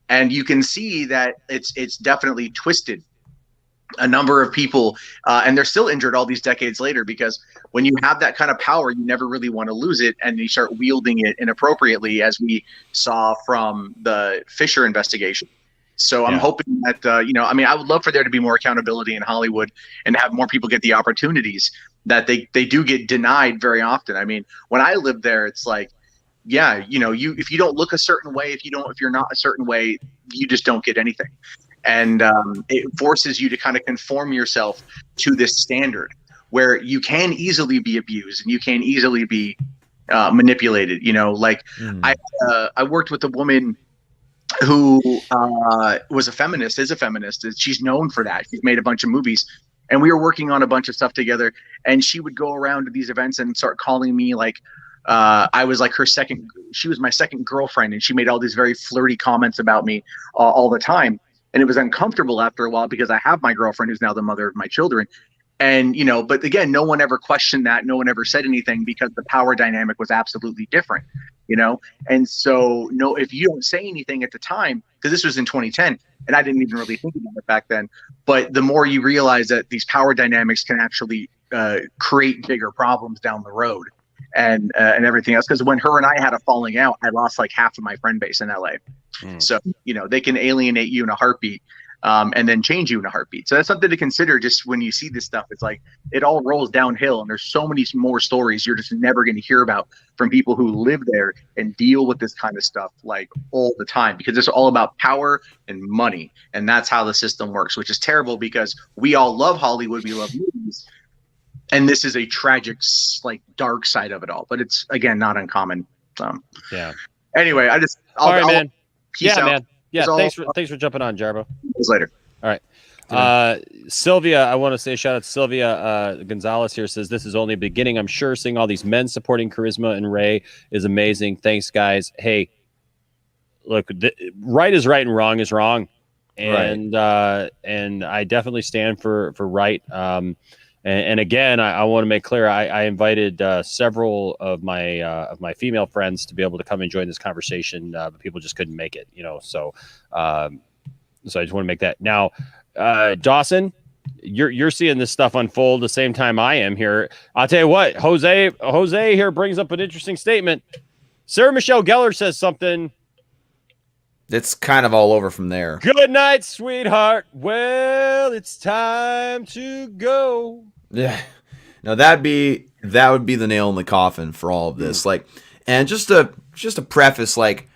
And you can see that it's definitely twisted a number of people, and they're still injured all these decades later, because when you have that kind of power, you never really want to lose it, and you start wielding it inappropriately, as we saw from the Fisher investigation. So I'm hoping that, I would love for there to be more accountability in Hollywood and have more people get the opportunities that they do get denied very often. I mean, when I lived there, it's like, if you don't look a certain way, if you're not a certain way, you just don't get anything. And it forces you to kind of conform yourself to this standard where you can easily be abused and you can easily be manipulated. Like I worked with a woman who was a feminist, is a feminist. She's known for that. She's made a bunch of movies. And we were working on a bunch of stuff together. And she would go around to these events and start calling me like, I was like she was my second girlfriend. And she made all these very flirty comments about me all the time. And it was uncomfortable after a while because I have my girlfriend who's now the mother of my children. And, but again, no one ever questioned that. No one ever said anything because the power dynamic was absolutely different, And so, if you don't say anything at the time, because this was in 2010, and I didn't even really think about it back then, but the more you realize that these power dynamics can actually create bigger problems down the road and everything else. Because when her and I had a falling out, I lost like half of my friend base in LA. So, they can alienate you in a heartbeat. And then change you in a heartbeat. So that's something to consider just when you see this stuff. It's like it all rolls downhill, and there's so many more stories you're just never going to hear about from people who live there and deal with this kind of stuff like all the time, because it's all about power and money. And that's how the system works, which is terrible because we all love Hollywood. We love movies. And this is a tragic, like dark side of it all. But it's, again, not uncommon. Yeah. Anyway, all right, man. Peace out. Man. Yeah, thanks for jumping on, Jarbo. See you later. All right. Sylvia, I want to say a shout out to Sylvia Gonzalez here, says this is only a beginning. I'm sure seeing all these men supporting Charisma and Ray is amazing. Thanks, guys. Hey, look, right is right and wrong is wrong. And and I definitely stand for right. And again, I want to make clear, I invited several of my female friends to be able to come and join this conversation, but people just couldn't make it, So, so I just want to make that. Now, Dawson, you're seeing this stuff unfold the same time I am here. I'll tell you what, Jose here brings up an interesting statement. Sarah Michelle Gellar says something. It's kind of all over from there. Good night, sweetheart. Well, it's time to go. Yeah. No, that would be the nail in the coffin for all of this. Like, and just to preface, like,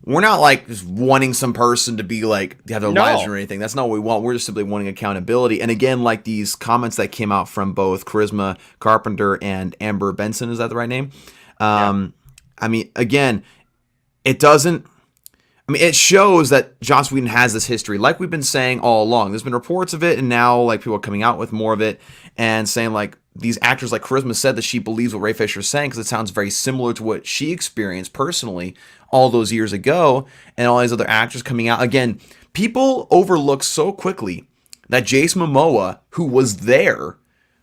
we're not like just wanting some person to be like have their lives or anything. That's not what we want. We're just simply wanting accountability. And again, like these comments that came out from both Charisma Carpenter and Amber Benson, is that the right name? I mean, again, it shows that Joss Whedon has this history, like we've been saying all along. There's been reports of it, and now like people are coming out with more of it and saying like these actors, like Charisma said that she believes what Ray Fisher is saying because it sounds very similar to what she experienced personally all those years ago, and all these other actors coming out. Again, people overlook so quickly that Jason Momoa, who was there,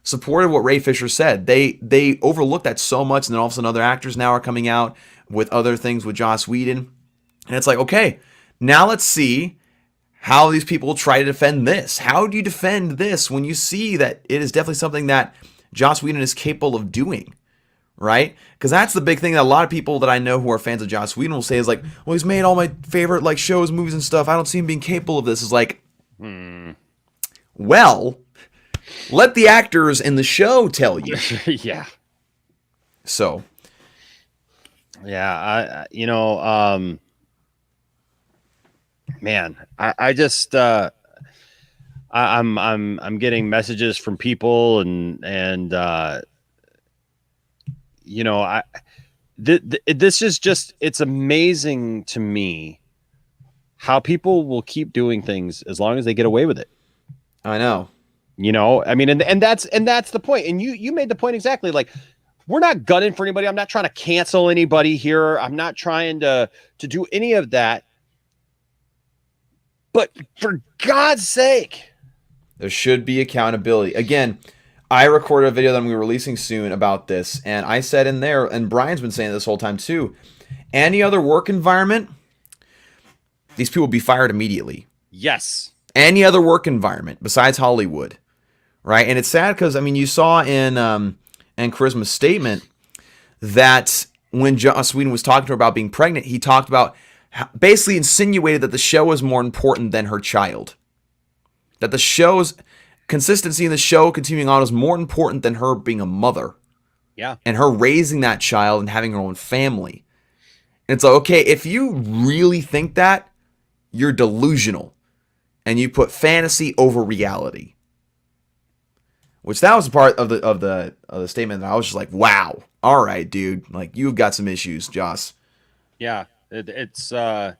supported what Ray Fisher said. They overlooked that so much, and then all of a sudden other actors now are coming out with other things with Joss Whedon. And it's like, okay, now let's see how these people try to defend this. How do you defend this when you see that it is definitely something that Joss Whedon is capable of doing, right? Because that's the big thing that a lot of people that I know who are fans of Joss Whedon will say is like, well, he's made all my favorite like shows, movies, and stuff. I don't see him being capable of this. It's like, well, let the actors in the show tell you. Yeah. So. Yeah, man, I just I'm getting messages from people and this is just, it's amazing to me how people will keep doing things as long as they get away with it. I know. I mean, and that's the point. And you made the point exactly. Like, we're not gunning for anybody. I'm not trying to cancel anybody here. I'm not trying to do any of that. But for God's sake, there should be accountability. Again, I recorded a video that I'm going to be releasing soon about this, and I said in there, and Brian's been saying this whole time too, any other work environment, these people will be fired immediately. Yes. Any other work environment besides Hollywood, right? And it's sad because, I mean, you saw in Charisma's statement that when Joss Whedon was talking to her about being pregnant, he talked about, basically insinuated that the show is more important than her child. That the show's consistency in the show continuing on is more important than her being a mother. Yeah. And her raising that child and having her own family. And it's like, okay, if you really think that, you're delusional. and you put fantasy over reality. Which that was a part of the statement that I was just like, wow, all right, dude, like you've got some issues, Joss. Yeah, it's man,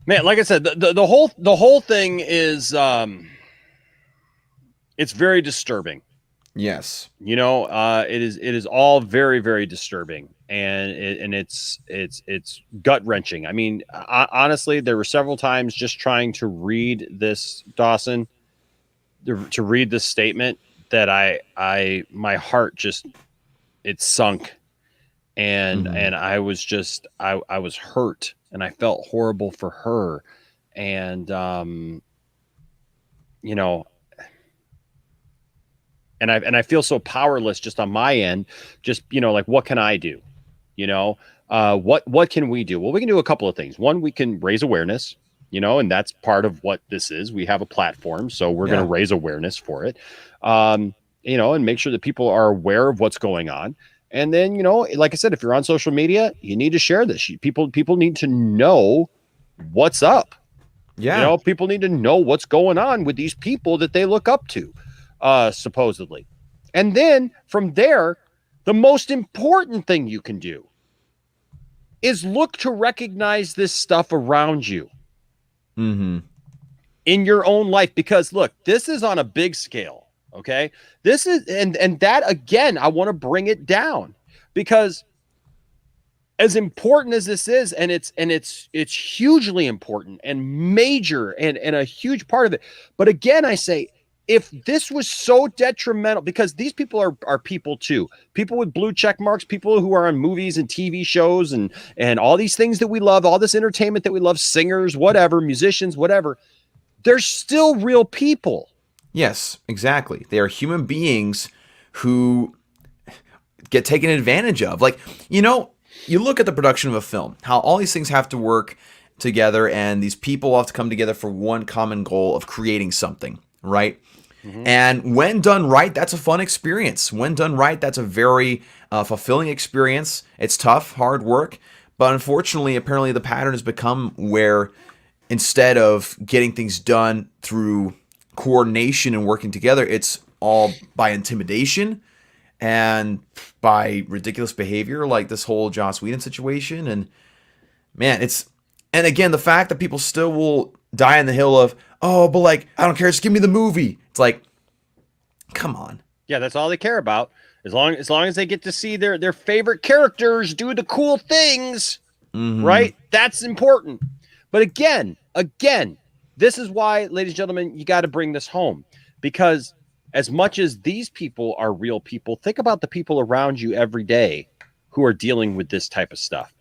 like I said, the whole thing is it's very disturbing. Yes, you know, it is all very, very disturbing, and it's gut wrenching. I mean, honestly, there were several times just trying to read this, Dawson, to read this statement that I my heart just, it sunk, and I was just I was hurt, and I felt horrible for her, and you know. And I feel so powerless just on my end, just, you know, like, what can I do? You know, what can we do? Well, we can do a couple of things. One, we can raise awareness, you know, and that's part of what this is. We have a platform, so we're going to raise awareness for it, you know, and make sure that people are aware of what's going on. And then, you know, like I said, if you're on social media, you need to share this. People need to know what's up. Yeah. You know, people need to know what's going on with these people that they look up to. Supposedly. And then from there, the most important thing you can do is look to recognize this stuff around you in your own life. Because look, this is on a big scale. Okay. This is, and that again, I want to bring it down, because as important as this is, and it's hugely important and major and a huge part of it. But again, I say, if this was so detrimental, because these people are people too, people with blue check marks, people who are on movies and TV shows and all these things that we love, all this entertainment that we love, singers, whatever, musicians, whatever, they're still real people. Yes, exactly. They are human beings who get taken advantage of. Like, you know, you look at the production of a film, how all these things have to work together, and these people have to come together for one common goal of creating something, right? And when done right, that's a fun experience. When done right, that's a very fulfilling experience. It's tough, hard work. But unfortunately, apparently the pattern has become where instead of getting things done through coordination and working together, it's all by intimidation and by ridiculous behavior, like this whole Joss Whedon situation. And man, and again, the fact that people still will die on the hill of, oh, but like, I don't care, just give me the movie. It's like, come on. Yeah, that's all they care about. As long as they get to see their favorite characters do the cool things, right? That's important. But again, this is why, ladies and gentlemen, you got to bring this home, because as much as these people are real people, think about the people around you every day who are dealing with this type of stuff,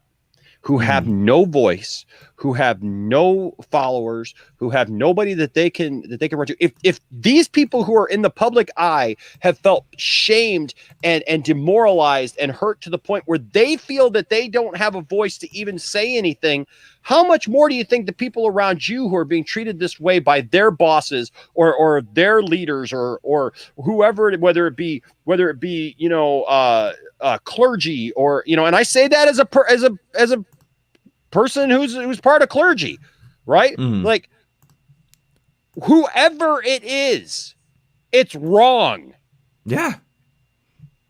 who have no voice, who have no followers, who have nobody that they can run to. If these people who are in the public eye have felt shamed and demoralized and hurt to the point where they feel that they don't have a voice to even say anything, how much more do you think the people around you who are being treated this way by their bosses or their leaders or whoever, whether it be you know, clergy, or, you know, and I say that as a person who's part of clergy, right? Like, whoever it is, it's wrong. Yeah.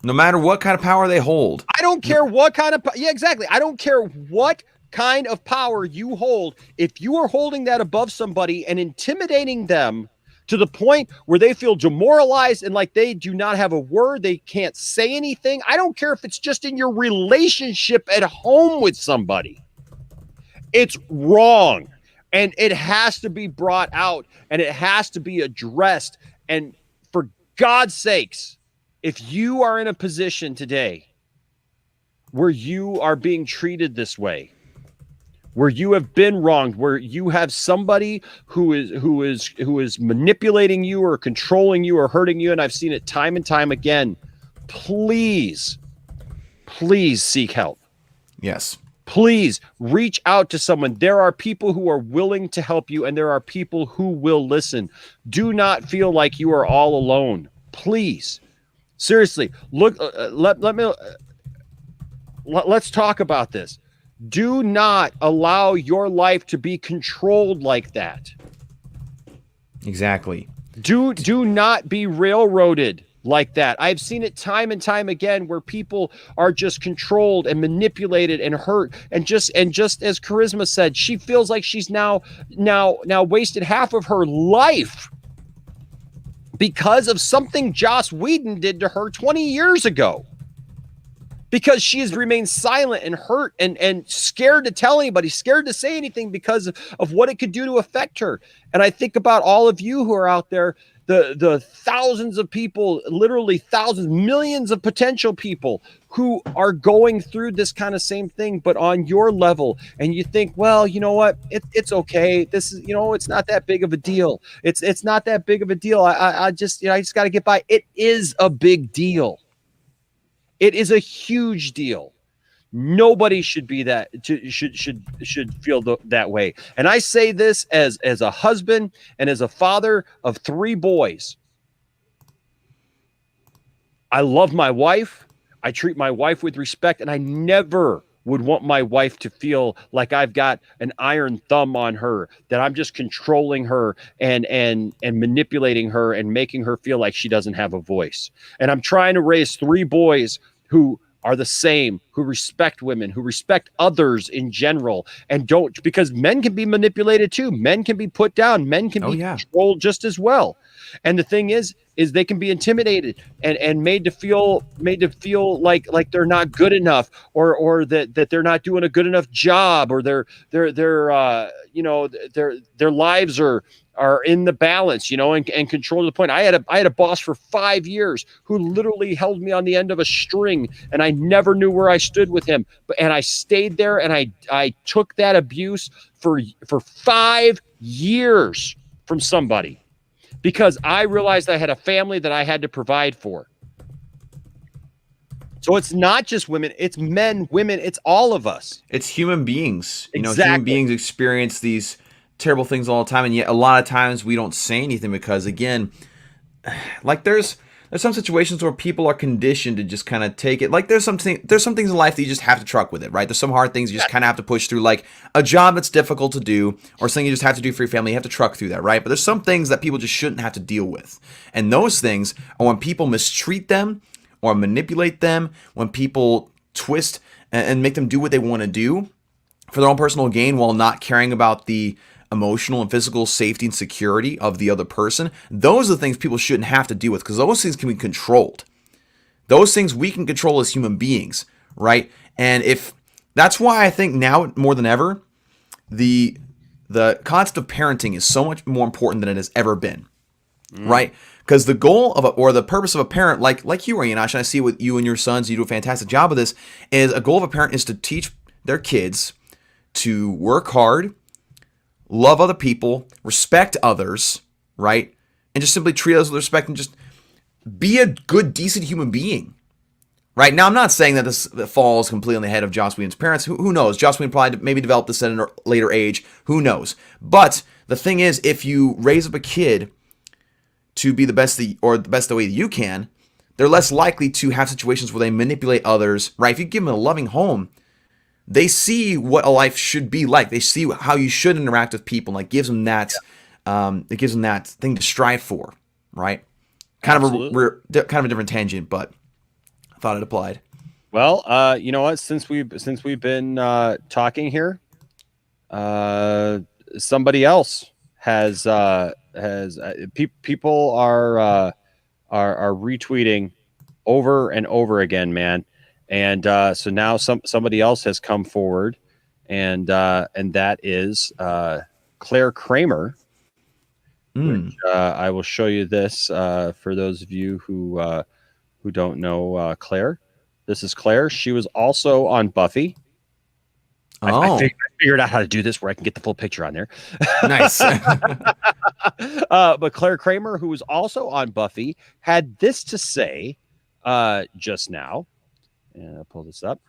No matter what kind of power they hold. I don't care what kind of exactly. I don't care what kind of power you hold. If you are holding that above somebody and intimidating them to the point where they feel demoralized and like they do not have a word, they can't say anything. I don't care if it's just in your relationship at home with somebody. It's wrong, and it has to be brought out, and it has to be addressed. And for God's sakes, if you are in a position today where you are being treated this way, where you have been wronged, where you have somebody who is manipulating you or controlling you or hurting you, and I've seen it time and time again, please seek help. Yes. Please reach out to someone. There are people who are willing to help you, and there are people who will listen. Do not feel like you are all alone. Please. Seriously, look, let's talk about this. Do not allow your life to be controlled like that. Exactly. Do not be railroaded like that. I've seen it time and time again where people are just controlled and manipulated and hurt. And just as Charisma said, she feels like she's now wasted half of her life because of something Joss Whedon did to her 20 years ago. Because she has remained silent and hurt and scared to tell anybody, scared to say anything because of what it could do to affect her. And I think about all of you who are out there, the thousands of people, literally thousands, millions of potential people who are going through this kind of same thing, but on your level. And you think, well, you know what? It's okay. This is, it's not that big of a deal. It's not that big of a deal. I just got to get by. It is a big deal. It is a huge deal. Nobody should be should feel that way. And I say this as a husband and as a father of 3 boys. I love my wife. I treat my wife with respect, and I never would want my wife to feel like I've got an iron thumb on her, that I'm just controlling her and manipulating her and making her feel like she doesn't have a voice. And I'm trying to raise 3 boys who are the same, who respect women, who respect others in general, and don't, because men can be manipulated too. Men can be put down. Men can be controlled just as well. And the thing is they can be intimidated and made to feel like they're not good enough, or that they're not doing a good enough job, or their lives are in the balance, and control to the point. I had a boss for 5 years who literally held me on the end of a string, and I never knew where I stood with him. And I stayed there, and I took that abuse for 5 years from somebody, because I realized I had a family that I had to provide for. So it's not just women, it's men, women, it's all of us. It's human beings. Exactly. Human beings experience these terrible things all the time, and yet a lot of times we don't say anything because, again, like there's some situations where people are conditioned to just kind of take it. Like there's some things in life that you just have to truck with it, right? There's some hard things you just kind of have to push through, like a job that's difficult to do, or something you just have to do for your family. You have to truck through that, right? But there's some things that people just shouldn't have to deal with, and those things are when people mistreat them or manipulate them, when people twist and make them do what they want to do for their own personal gain while not caring about the emotional and physical safety and security of the other person. Those are the things people shouldn't have to deal with, because those things can be controlled. Those things we can control as human beings, right? And if that's why I think now more than ever, the concept of parenting is so much more important than it has ever been, right? Because the goal of or the purpose of a parent, like you, Ayanash, and I see with you and your sons, you do a fantastic job of this, is a goal of a parent is to teach their kids to work hard, love other people, respect others, right? And just simply treat others with respect and just be a good, decent human being, right? Now, I'm not saying that this falls completely on the head of Joss Whedon's parents. Who knows? Joss Whedon probably maybe developed this at a later age. Who knows? But the thing is, if you raise up a kid to be the best way that you can, they're less likely to have situations where they manipulate others, right? If you give them a loving home, they see what a life should be like. They see how you should interact with people, and it gives them that. It gives them that thing to strive for, right? Kind of a different tangent, but I thought it applied. Well, you know what? Since we've been talking here, somebody else has people are retweeting over and over again, man. And so now somebody else has come forward, and that is Claire Kramer. Which, I will show you this for those of you who don't know Claire. This is Claire. She was also on Buffy. I figured out how to do this where I can get the full picture on there. Nice. But Claire Kramer, who was also on Buffy, had this to say just now. And I'll pull this up.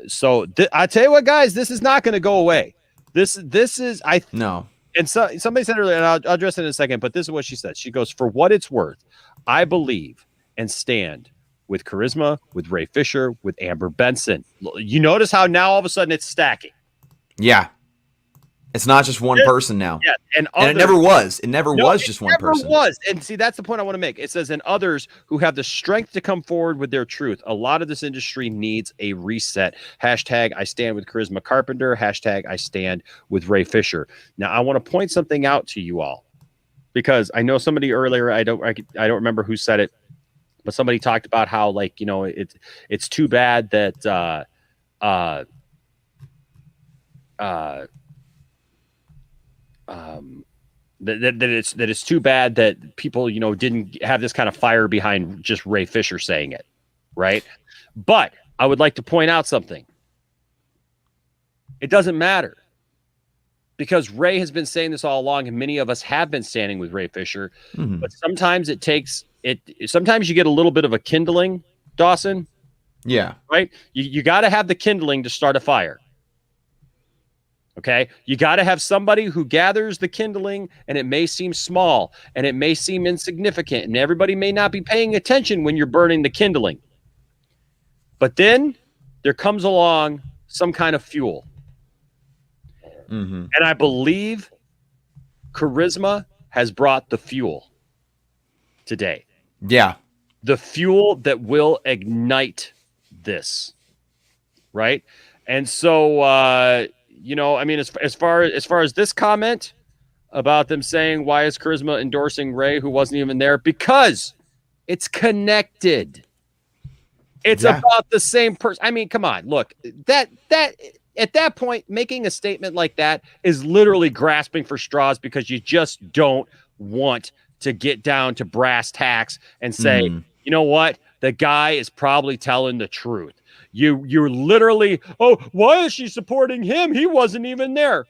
So I tell you what, guys, this is not going to go away. This is no. And so somebody said earlier, and I'll address it in a second, but this is what she said. She goes, "For what it's worth, I believe and stand with Charisma, with Ray Fisher, with Amber Benson." You notice how now all of a sudden it's stacking. Yeah. It's not just one person now. Yeah, and it never was. It never was just one person. Was. And see, that's the point I want to make. It says, and others who have the strength to come forward with their truth. A lot of this industry needs a reset. Hashtag I stand with Charisma Carpenter. Hashtag I stand with Ray Fisher. Now, I want to point something out to you all, because I know somebody earlier, I don't remember who said it, but somebody talked about how, like, you know, it's too bad that that it's too bad that people, you know, didn't have this kind of fire behind just Ray Fisher saying it, right? But I would like to point out something. It doesn't matter, because Ray has been saying this all along, and many of us have been standing with Ray Fisher. Mm-hmm. But sometimes sometimes you get a little bit of a kindling, Dawson. Yeah. Right? You got to have the kindling to start a fire. Okay, you got to have somebody who gathers the kindling, and it may seem small and it may seem insignificant, and everybody may not be paying attention when you're burning the kindling. But then there comes along some kind of fuel. Mm-hmm. And I believe Charisma has brought the fuel today. Yeah. The fuel that will ignite this. Right? And so, you know, I mean, as far as this comment about them saying, why is Charisma endorsing Ray, who wasn't even there? Because it's connected. It's about the same person. I mean, come on, look, that at that point, making a statement like that is literally grasping for straws, because you just don't want to get down to brass tacks and say, you know what? The guy is probably telling the truth. You're literally, oh, why is she supporting him? He wasn't even there.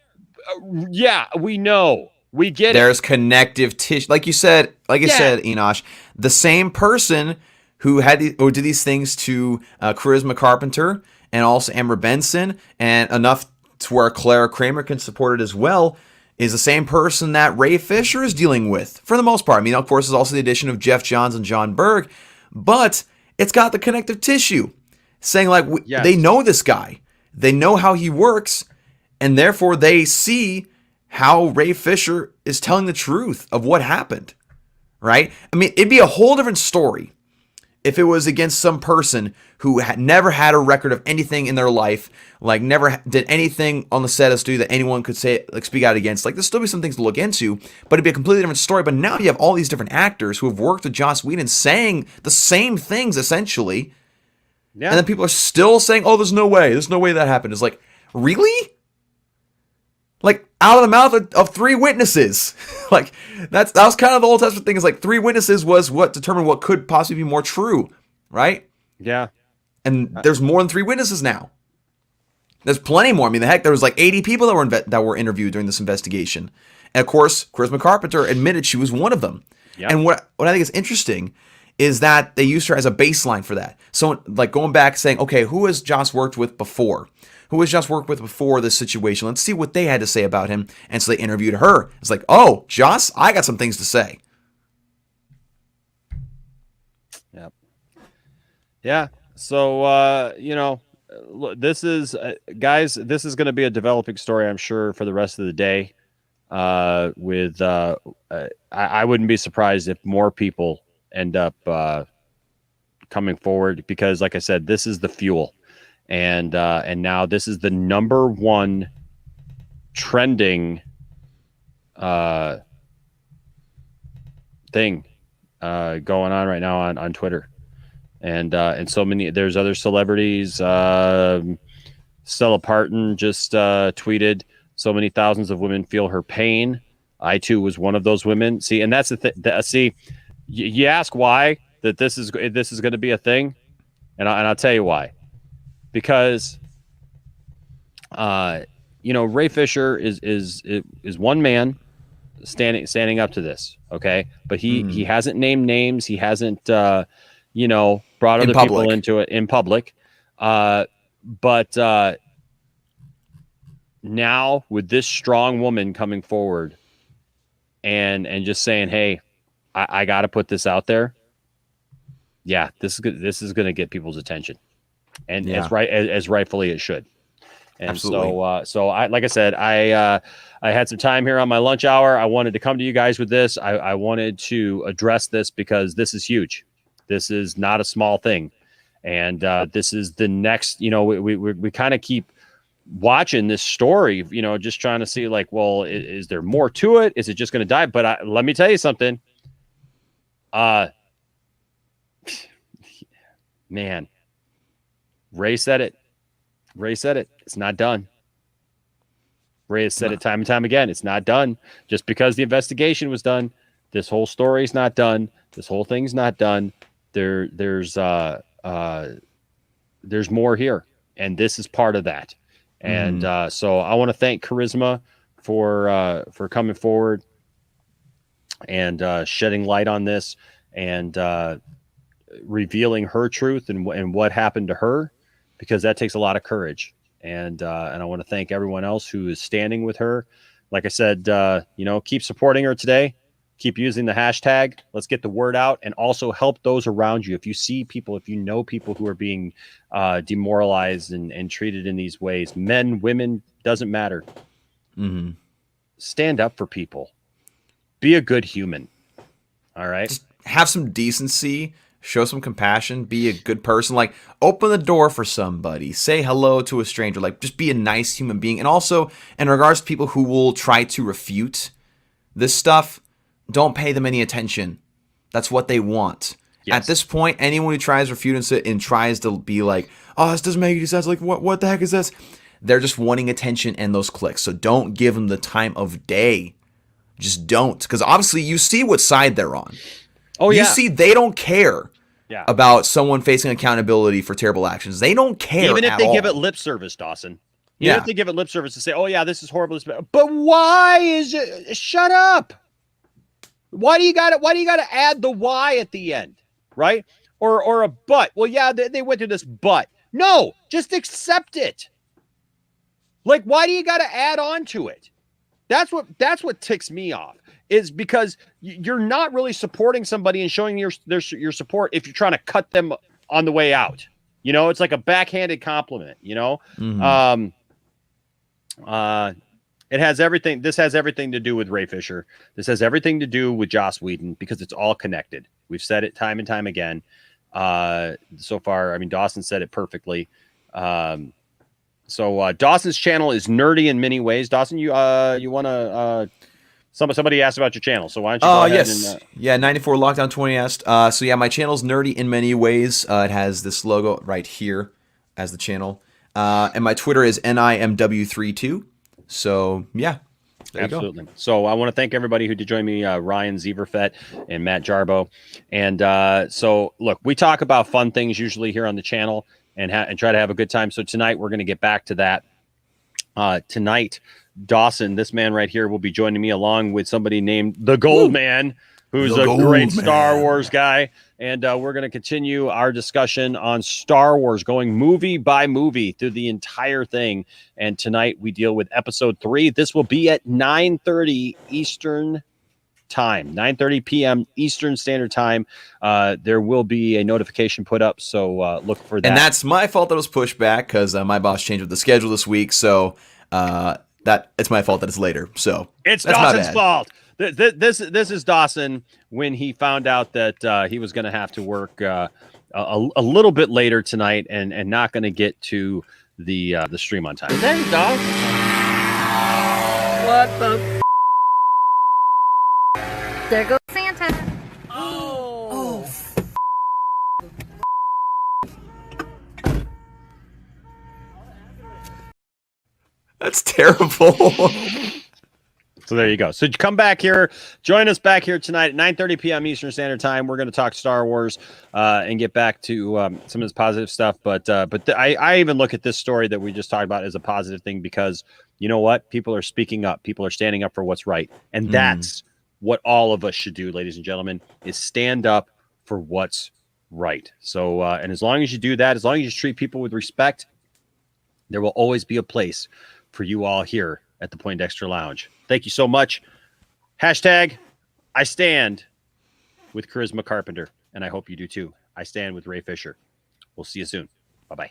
Yeah, we know. We get There's connective tissue. Like you said, Enosh, the same person who did these things to Charisma Carpenter and also Amber Benson, and enough to where Clara Kramer can support it as well, is the same person that Ray Fisher is dealing with, for the most part. I mean, of course, there's also the addition of Jeff Johns and John Berg, but it's got the connective tissue. Saying, like, they know this guy. They know how he works, and therefore they see how Ray Fisher is telling the truth of what happened, right? I mean, it'd be a whole different story if it was against some person who had never had a record of anything in their life, like never did anything on the set of Stu that anyone could say, like, speak out against. Like, there'd still be some things to look into, but it'd be a completely different story. But now you have all these different actors who have worked with Joss Whedon saying the same things, essentially. Yeah. And then people are still saying, oh, there's no way that happened. It's like, really? Like, out of the mouth of three witnesses. Like, that was kind of the Old Testament thing, is like, three witnesses was what determined what could possibly be more true, right? Yeah. And there's more than three witnesses now. There's plenty more. I mean, the heck, there was like 80 people that were interviewed during this investigation. And of course, Charisma Carpenter admitted she was one of them. Yep. And what I think is interesting is that they used her as a baseline for that. So, like, going back saying, okay, who has Joss worked with before? Who has Joss worked with before this situation? Let's see what they had to say about him. And so they interviewed her. It's like, oh, Joss, I got some things to say. Yep. Yeah. So, you know, this is, guys, this is going to be a developing story, I'm sure, for the rest of the day. I wouldn't be surprised if more people end up coming forward, because, like I said, this is the fuel, and now this is the number one trending thing going on right now on Twitter, and so many. There's other celebrities. Stella Parton just tweeted, "So many thousands of women feel her pain. I too was one of those women." See, and that's the thing. See. You ask why that this is going to be a thing, and I'll tell you why. Because, you know, Ray Fisher is one man standing up to this, okay? But he hasn't named names. He hasn't you know, brought other people into it in public. But now with this strong woman coming forward and just saying, hey, I got to put this out there. Yeah, this is good. This is going to get people's attention, and as rightfully it should. And Absolutely. so I, like I said, I had some time here on my lunch hour. I wanted to come to you guys with this. I wanted to address this because this is huge. This is not a small thing. And this is the next, we kind of keep watching this story, just trying to see like, well, is there more to it? Is it just going to die? But let me tell you something. Man, Ray said it. It's not done. Ray has said it time and time again. It's not done. Just because the investigation was done, this whole story is not done. This whole thing's not done. There's more here, and this is part of that. And so I want to thank Charisma for coming forward and shedding light on this and revealing her truth and what happened to her, because that takes a lot of courage. And I want to thank everyone else who is standing with her. Like I said, keep supporting her today. Keep using the hashtag. Let's get the word out, and also help those around you. If you see people, if you know people who are being demoralized and treated in these ways, men, women, doesn't matter. Stand up for people. Be a good human. All right. Just have some decency. Show some compassion. Be a good person. Like, open the door for somebody. Say hello to a stranger. Like, just be a nice human being. And also, in regards to people who will try to refute this stuff, don't pay them any attention. That's what they want. Yes. At this point, anyone who tries to refute it and tries to be like, oh, this doesn't make any sense. Like, what the heck is this? They're just wanting attention and those clicks. So don't give them the time of day. Just don't. Because obviously, you see what side they're on. Oh, yeah. You see, they don't care about someone facing accountability for terrible actions. They don't care. Even if they give it lip service, Dawson. Even if they give it lip service to say, oh, yeah, this is horrible. But why is it? Shut up. Why do you got to add the why at the end? Right? Or a but. Well, yeah, they went through this but. No, just accept it. Like, why do you got to add on to it? That's what ticks me off. Is because you're not really supporting somebody and showing your support if you're trying to cut them on the way out. It's like a backhanded compliment, It has everything. This has everything to do with Ray Fisher. This has everything to do with Joss Whedon, because it's all connected. We've said it time and time again. So far, I mean, Dawson said it perfectly. So Dawson's channel is nerdy in many ways. Dawson, you want to... Somebody asked about your channel, so why don't you go ahead and... 94 Lockdown 20 asked. So yeah, my channel's nerdy in many ways. It has this logo right here as the channel. And my Twitter is NIMW32. So yeah, there absolutely. You go. So I want to thank everybody who did join me, Ryan Zeverfett and Matt Jarbo. And so look, we talk about fun things usually here on the channel and try to have a good time. So tonight we're going to get back to that. Tonight, Dawson, this man right here, will be joining me along with somebody named the Gold Man, who's a great Star Wars guy. And we're going to continue our discussion on Star Wars, going movie by movie through the entire thing. And tonight we deal with episode 3. This will be at 9:30 Eastern time, 9:30 p.m. Eastern Standard Time. There will be a notification put up, so look for that. And that's my fault that it was pushed back, because my boss changed the schedule this week. So that it's my fault that it's later. So it's Dawson's fault. This is Dawson when he found out that he was going to have to work a little bit later tonight and not going to get to the stream on time. There's Dawson. What the? There goes Santa. Oh. That's terrible. So there you go. So come back here, join us back here tonight at 9:30 p.m. Eastern Standard Time. We're going to talk Star Wars and get back to some of this positive stuff. But I even look at this story that we just talked about as a positive thing, because you know what? People are speaking up. People are standing up for what's right. And that's what all of us should do, ladies and gentlemen, is stand up for what's right. So, and as long as you do that, as long as you treat people with respect, there will always be a place for you all here at the Poindexter Lounge. Thank you so much. Hashtag, I stand with Charisma Carpenter, and I hope you do too. I stand with Ray Fisher. We'll see you soon. Bye-bye.